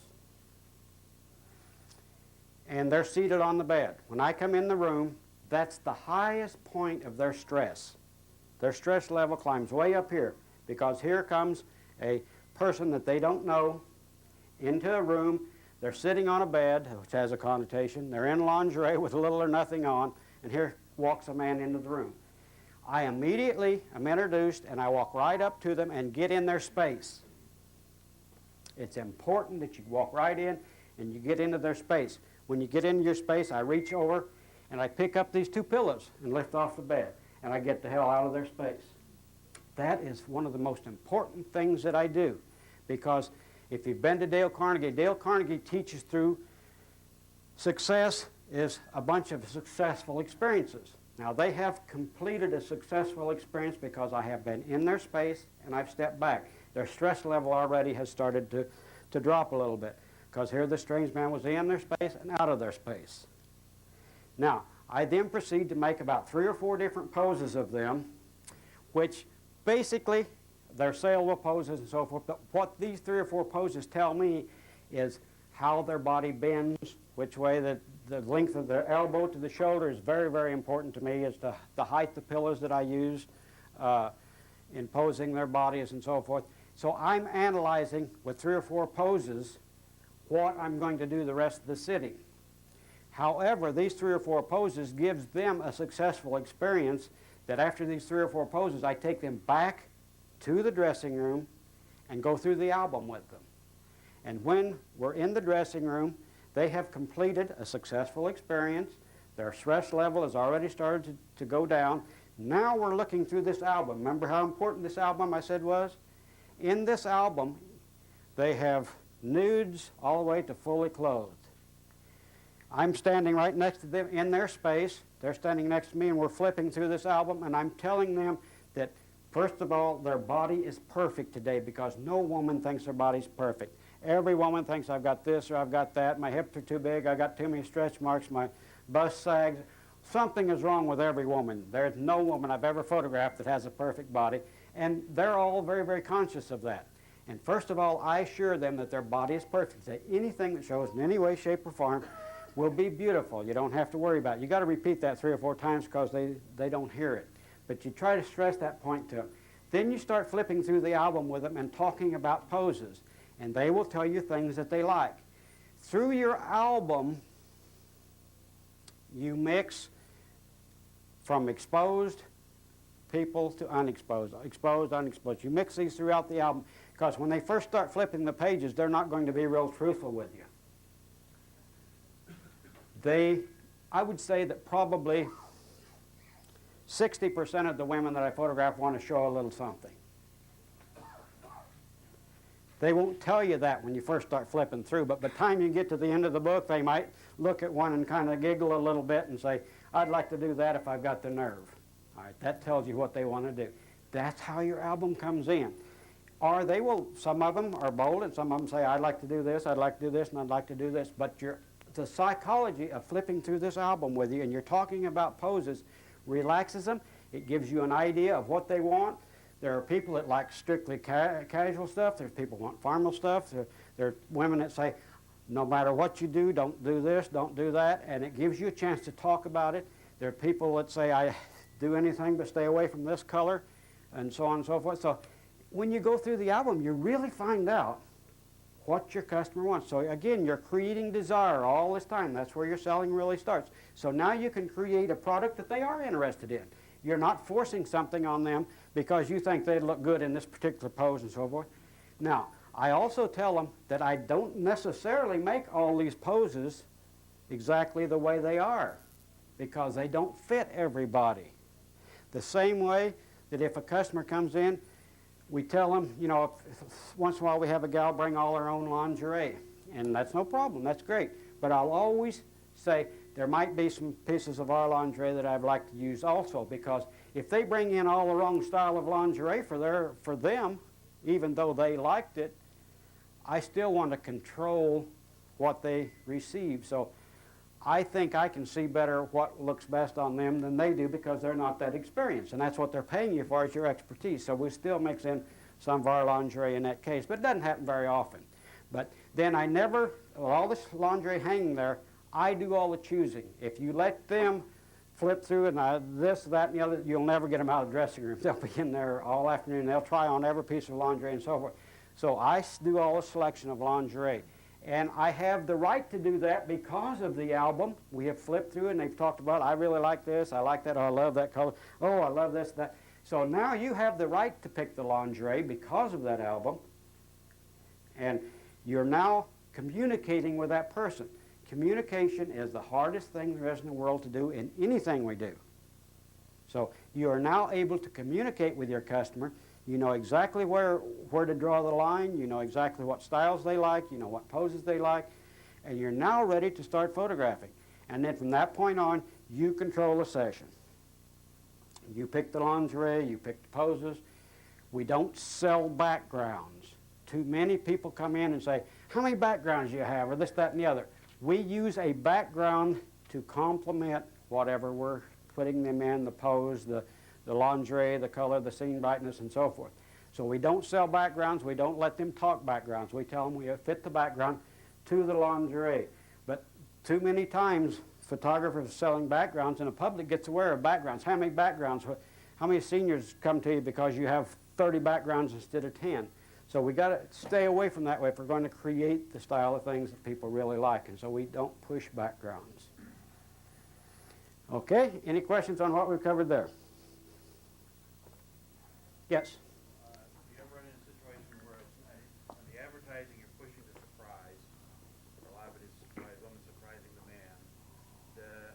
And they're seated on the bed. When I come in the room, that's the highest point of their stress. Their stress level climbs way up here, because here comes a person that they don't know into a room. They're sitting on a bed, which has a connotation. They're in lingerie with little or nothing on, and here walks a man into the room. I immediately am introduced, and I walk right up to them and get in their space. It's important that you walk right in and you get into their space. When you get into your space, I reach over and I pick up these 2 pillows and lift off the bed, and I get the hell out of their space. That is one of the most important things that I do, because if you've been to Dale Carnegie teaches through success is a bunch of successful experiences. Now, they have completed a successful experience because I have been in their space and I've stepped back. Their stress level already has started to drop a little bit, because here the strange man was in their space and out of their space. Now, I then proceed to make about 3 or 4 different poses of them, which basically they're saleable poses and so forth. But what these 3 or 4 poses tell me is how their body bends, which way the length of the elbow to the shoulder is very, very important to me, as to the height of pillows that I use in posing their bodies and so forth. So I'm analyzing with 3 or 4 poses what I'm going to do the rest of the sitting. However, these 3 or 4 poses gives them a successful experience, that after these 3 or 4 poses, I take them back to the dressing room and go through the album with them. And when we're in the dressing room, they have completed a successful experience. Their stress level has already started to go down. Now we're looking through this album. Remember how important this album I said was? In this album, they have nudes all the way to fully clothed. I'm standing right next to them in their space. They're standing next to me, and we're flipping through this album, and I'm telling them that, first of all, their body is perfect today, because no woman thinks their body's perfect. Every woman thinks I've got this or I've got that, my hips are too big, I've got too many stretch marks, my bust sags. Something is wrong with every woman. There's no woman I've ever photographed that has a perfect body, and they're all very, very conscious of that. And first of all, I assure them that their body is perfect, that anything that shows in any way, shape, or form will be beautiful. You don't have to worry about it. You got to repeat that 3 or 4 times, because they don't hear it. But you try to stress that point to them. Then you start flipping through the album with them and talking about poses, and they will tell you things that they like. Through your album, you mix from exposed people to unexposed, exposed, unexposed. You mix these throughout the album, because when they first start flipping the pages, they're not going to be real truthful with you. I would say that probably 60% of the women that I photograph want to show a little something. They won't tell you that when you first start flipping through, but by the time you get to the end of the book, they might look at one and kind of giggle a little bit and say, I'd like to do that if I've got the nerve. All right, that tells you what they want to do. That's how your album comes in. Or they will, some of them are bold, and some of them say, I'd like to do this, I'd like to do this, and I'd like to do this. But the psychology of flipping through this album with you, and you're talking about poses, relaxes them. It gives you an idea of what they want. There are people that like strictly casual stuff. There's people who want formal stuff. There are women that say, no matter what you do, don't do this, don't do that, and it gives you a chance to talk about it. There are people that say, I do anything but stay away from this color, and so on and so forth. So when you go through the album, you really find out what your customer wants. So again, you're creating desire all this time. That's where your selling really starts. So now you can create a product that they are interested in. You're not forcing something on them because you think they'd look good in this particular pose and so forth. Now, I also tell them that I don't necessarily make all these poses exactly the way they are, because they don't fit everybody. The same way that if a customer comes in, we tell them, you know, once in a while we have a gal bring all her own lingerie, and that's no problem, that's great. But I'll always say there might be some pieces of our lingerie that I'd like to use also, because if they bring in all the wrong style of lingerie for them, even though they liked it, I still want to control what they receive. So I think I can see better what looks best on them than they do because they're not that experienced. And that's what they're paying you for, is your expertise. So we still mix in some of our lingerie in that case, but it doesn't happen very often. But then I never, with all this lingerie hanging there, I do all the choosing. If you let them flip through and this, that, and the other, you'll never get them out of the dressing room. They'll be in there all afternoon. They'll try on every piece of lingerie and so forth. So I do all the selection of lingerie. And I have the right to do that because of the album. We have flipped through and they've talked about, I really like this, I like that, oh, I love that color, oh, I love this, that. So now you have the right to pick the lingerie because of that album. And you're now communicating with that person. Communication is the hardest thing there is in the world to do in anything we do. So you are now able to communicate with your customer. You know exactly where to draw the line. You know exactly what styles they like. You know what poses they like. And you're now ready to start photographing. And then from that point on, you control the session. You pick the lingerie, you pick the poses. We don't sell backgrounds. Too many people come in and say, how many backgrounds do you have, or this, that, and the other. We use a background to complement whatever we're putting them in, the pose, the lingerie, the color, the scene brightness, and so forth. So we don't sell backgrounds. We don't let them talk backgrounds. We tell them we fit the background to the lingerie. But too many times, photographers are selling backgrounds, and the public gets aware of backgrounds. How many backgrounds? How many seniors come to you because you have 30 backgrounds instead of 10? So we got to stay away from that way if we're going to create the style of things that people really like, and so we don't push backgrounds. Okay, any questions on what we've covered there? Yes? Do you ever run into a situation where it's, on the advertising you're pushing the surprise, or a lot of it is surprise, woman surprising the man,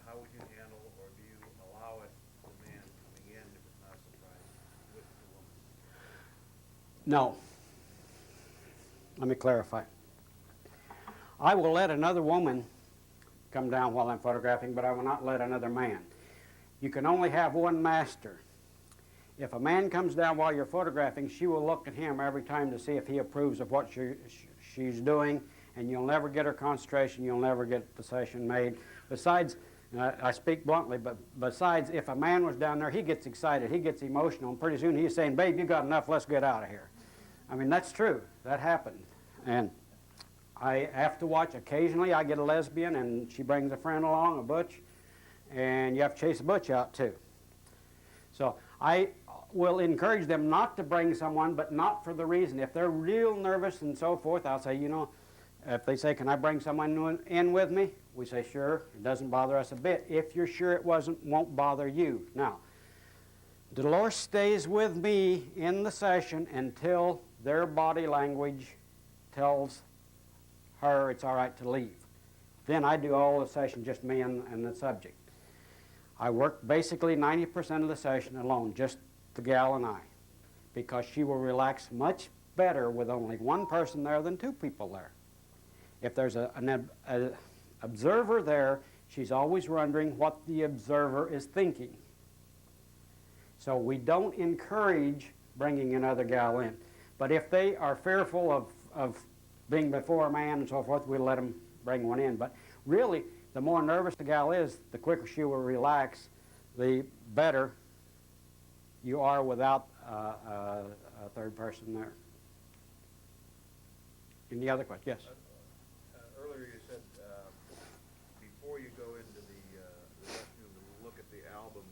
how would you handle, or do you allow it, the man coming in if it's not a surprise, with the woman? No. Let me clarify. I will let another woman come down while I'm photographing, but I will not let another man. You can only have one master. If a man comes down while you're photographing, she will look at him every time to see if he approves of what she's doing, and you'll never get her concentration, you'll never get the session made. Besides, I speak bluntly, but besides, if a man was down there, he gets excited, he gets emotional, and pretty soon he's saying, babe, you got enough, let's get out of here. I mean, that's true. That happened. And I have to watch. Occasionally I get a lesbian and she brings a friend along, a butch, and you have to chase the butch out too. So I will encourage them not to bring someone, but not for the reason. If they're real nervous and so forth, I'll say, you know, if they say, can I bring someone in with me? We say, sure. It doesn't bother us a bit. If you're sure it won't bother you. Now, Dolores stays with me in the session until their body language tells her it's all right to leave. Then I do all the session, just me and the subject. I work basically 90% of the session alone, just the gal and I, because she will relax much better with only one person there than two people there. If there's an observer there, she's always wondering what the observer is thinking. So we don't encourage bringing another gal in. But if they are fearful of being before a man and so forth, we'll let them bring one in. But really, the more nervous the gal is, the quicker she will relax, the better you are without a third person there. Any other questions? Yes? Earlier you said before you go into the restroom and look at the album,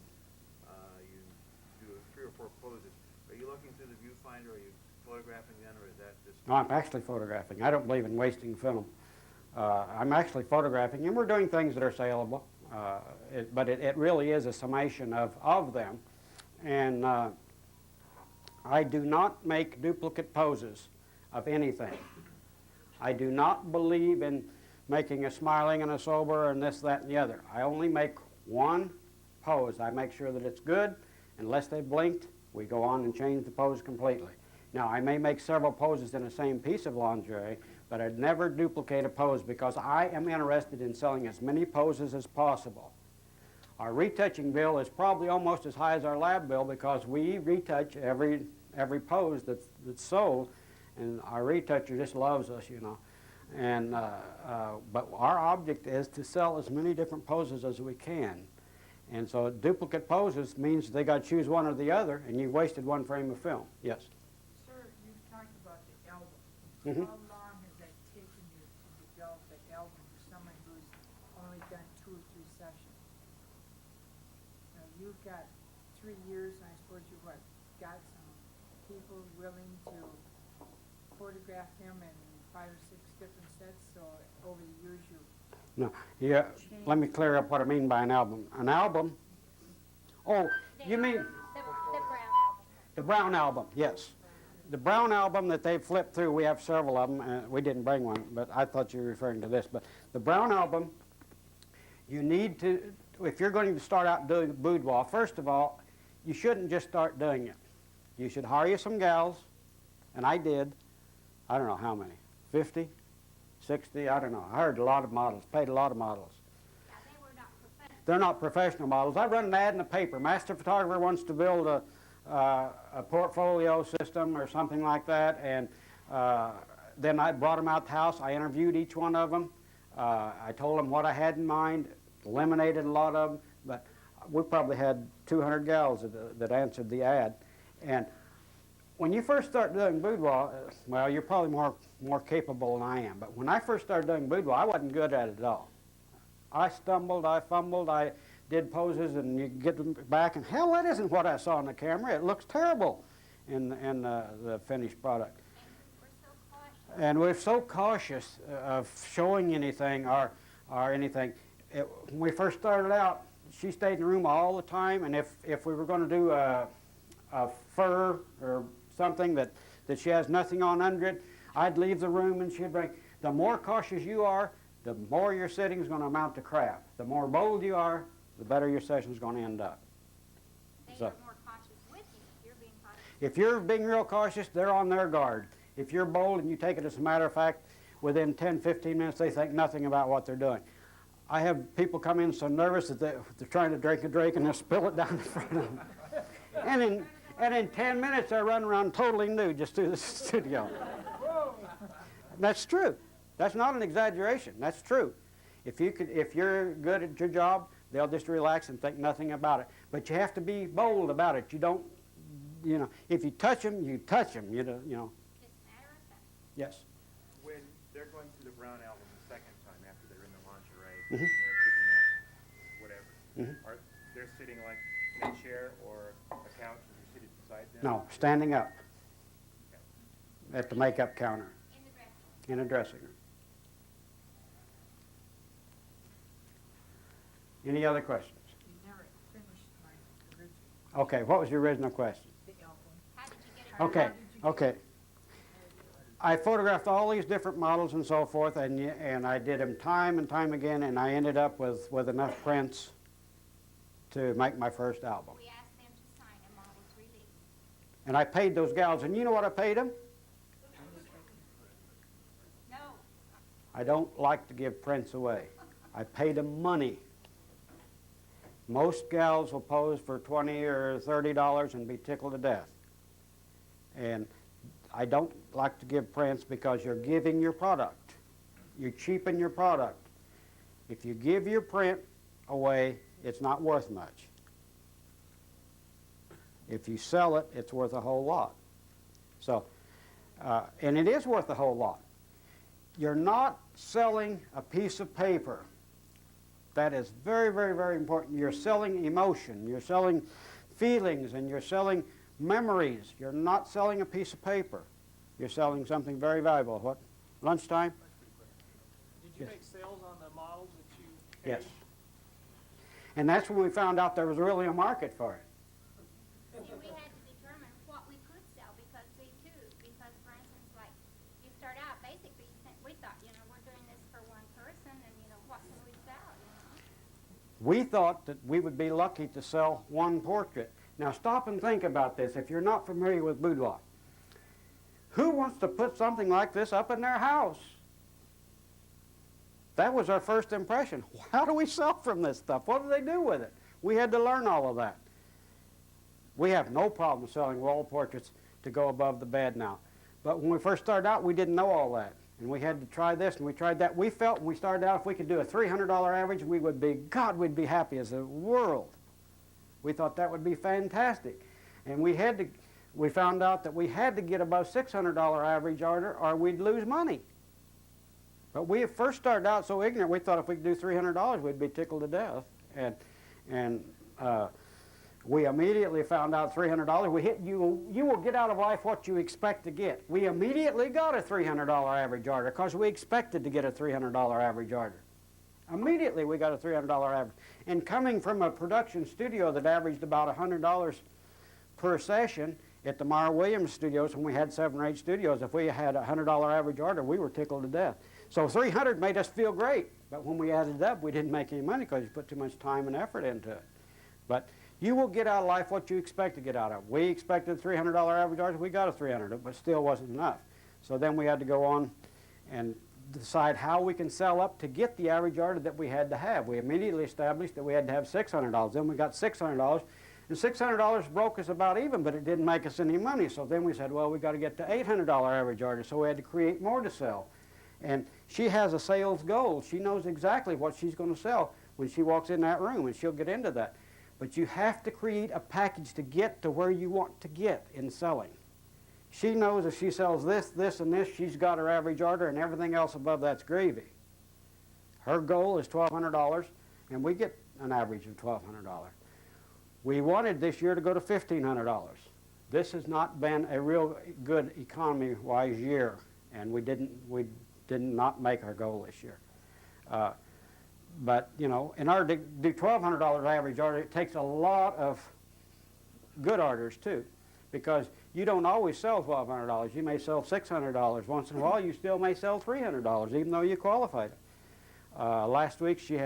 you do 3 or 4 poses. Are you looking through the viewfinder? Are you photographing then, or is that just... No, I'm actually photographing. I don't believe in wasting film. I'm actually photographing, and we're doing things that are saleable, but it really is a summation of them. And I do not make duplicate poses of anything. I do not believe in making a smiling and a sober and this, that, and the other. I only make one pose. I make sure that it's good. Unless they blinked, we go on and change the pose completely. Now, I may make several poses in the same piece of lingerie, but I'd never duplicate a pose because I am interested in selling as many poses as possible. Our retouching bill is probably almost as high as our lab bill because we retouch every pose that's sold, and our retoucher just loves us, you know. And, but our object is to sell as many different poses as we can. And so duplicate poses means they got to choose one or the other, and you've wasted one frame of film. Yes? Sir, you've talked about the album. Mhm. How long has that taken you to develop the album for someone who's only done 2 or 3 sessions? Now, you've got 3 years, and I suppose you've got some people willing to photograph them in 5 or 6 different sets, so over the years you No. Yeah. Let me clear up what I mean by an album. An album. Oh, you mean The brown album. the Brown album? Yes. The Brown album that they flipped through. We have several of them. We didn't bring one, but I thought you were referring to this. But the Brown album, you need to, if you're going to start out doing boudoir, first of all, you shouldn't just start doing it. You should hire you some gals, and I did. I don't know how many, 50, 60, I don't know. I heard a lot of models, paid a lot of models. Yeah, they were not professional. They're not professional models. I run an ad in the paper. Master photographer wants to build a portfolio system or something like that, and then I brought them out the house. I interviewed each one of them. I told them what I had in mind, eliminated a lot of them, but we probably had 200 gals that answered the ad. And when you first start doing boudoir, well, you're probably more capable than I am, but when I first started doing boudoir, I wasn't good at it at all. I stumbled, I fumbled, I did poses, and you get them back, and hell, that isn't what I saw on the camera. It looks terrible in the finished product. And we're so cautious of showing anything or anything. When we first started out, she stayed in the room all the time, and if we were going to do a fur or something that she has nothing on under it, I'd leave the room and she'd bring. The more cautious you are, the more your sitting is going to amount to crap. The more bold you are, the better your session is going to end up. They are more cautious with you if you're being cautious. If you're being real cautious, they're on their guard. If you're bold and you take it as a matter of fact, within 10, 15 minutes, they think nothing about what they're doing. I have people come in so nervous that they're trying to drink a drink and they'll spill it down in front of them. And in 10 minutes, they're running around totally nude just through the studio. That's true. That's not an exaggeration. That's true. If you're good at your job, they'll just relax and think nothing about it. But you have to be bold about it. You don't, you know, if you touch them, you touch them. You know. Just matter of fact. Yes. When they're going through the Brown album the second time after they're in the lingerie, Mhm. and they're picking up whatever, Mhm. are they're sitting like in a chair or a couch and you're sitting beside them? No, standing up at the makeup counter in a dressing room. Any other questions? You never finished my original. Okay, what was your original question? The album. How did you get it? Okay, okay. I photographed all these different models and so forth, and I did them time and time again, and I ended up with enough prints to make my first album. We asked them to sign a model's release. And I paid those gals, and you know what I paid them? No. I don't like to give prints away. I paid them money. Most gals will pose for $20 or $30 and be tickled to death. And I don't like to give prints because you're giving your product. You cheapen your product. If you give your print away, it's not worth much. If you sell it, it's worth a whole lot. So, and it is worth a whole lot. You're not selling a piece of paper. That is very, very, very important. You're selling emotion. You're selling feelings, and you're selling memories. You're not selling a piece of paper. You're selling something very valuable. What? Lunchtime? Did you make sales on the models that you paid? Yes. And that's when we found out there was really a market for it. See, we had to determine what we could sell because for instance, like, you start out, basically, we thought, we're doing this for one person and, what can we sell, We thought that we would be lucky to sell one portrait. Now stop and think about this if you're not familiar with boudoir. Who wants to put something like this up in their house? That was our first impression. How do we sell from this stuff? What do they do with it? We had to learn all of that. We have no problem selling wall portraits to go above the bed now. But when we first started out, we didn't know all that. And we had to try this and we tried that. We felt when we started out, if we could do a $300 average, we would be, God, we'd be happy as the world. We thought that would be fantastic. And we found out that we had to get above $600 average order or we'd lose money. But we first started out so ignorant, we thought if we could do $300, we'd be tickled to death. And we immediately found out $300. We hit you will get out of life what you expect to get. We immediately got a $300 average order because we expected to get a $300 average order. Immediately we got a $300 average. And coming from a production studio that averaged about $100 per session at the Meyer Williams studios, when we had 7 or 8 studios, if we had a $100 average order, we were tickled to death. So 300 made us feel great. But when we added it up, we didn't make any money because you put too much time and effort into it. But you will get out of life what you expect to get out of it. We expected $300 average order. We got a $300, but still wasn't enough. So then we had to go on and decide how we can sell up to get the average order that we had to have. We immediately established that we had to have $600. Then we got $600, and $600 broke us about even, but it didn't make us any money. So then we said, well, we got to get to $800 average order. So we had to create more to sell. And she has a sales goal. She knows exactly what she's going to sell when she walks in that room, and she'll get into that. But you have to create a package to get to where you want to get in selling. She knows if she sells this, this, and this, she's got her average order, and everything else above that's gravy. Her goal is $1,200, and we get an average of $1,200. We wanted this year to go to $1,500. This has not been a real good economy-wise year, and we did not make our goal this year. But, you know, in order to do $1,200 average order, it takes a lot of good orders, too, because you don't always sell $1,200. You may sell $600. Once in a while, you still may sell $300, even though you qualified it. Last week, she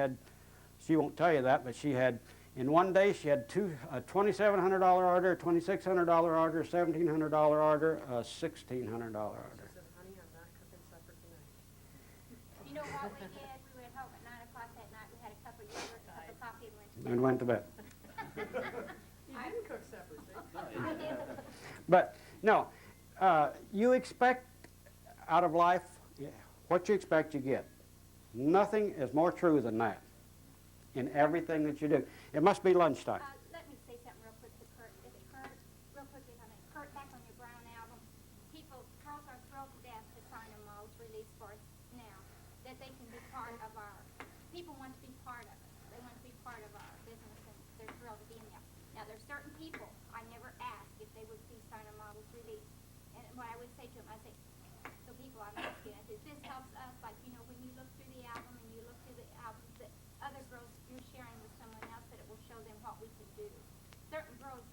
won't tell you that, but she had, in one day, she had a $2,700 order, a $2,600 order, a $1,700 order, a $1,600 order. You know what we did? We went home at 9 o'clock that night. We had a cup of yogurt, a cup of coffee, And went to bed. You didn't cook supper, see? I did. But, no, you expect out of life, what you expect you get. Nothing is more true than that in everything that you do. It must be lunchtime. Let me say something real quick to Kurt. Is it Kurt? Real quick, if I may. Kurt, back on your Brown album, girls are thrilled to death to sign a Mo's release for us now, that they can be part of people want to be part of it. They want to be part of our business, and they're thrilled to be in there. Now, there's certain people I never asked if they would please sign a Mo's release. And what I would say to them, I say, so people I'm asking, I said, this helps us, like, you know, when you look through the album and you look through the albums that other girls you're sharing with someone else, that it will show them what we can do. Certain girls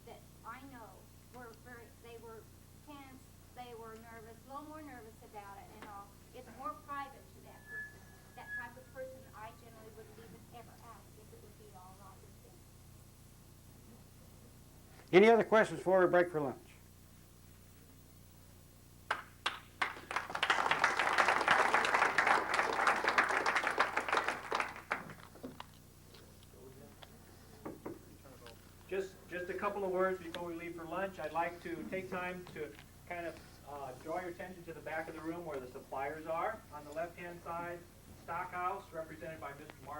that I know they were tense, they were nervous, a little more nervous about it and all. It's more private to that person. That type of person I generally wouldn't even ever ask if it would be all right with them. Any other questions before we break for lunch? Just a couple of words before we leave for lunch. I'd like to take time to kind of draw your attention to the back of the room where the suppliers are. On the left-hand side, Stockhouse, represented by Mr. Mark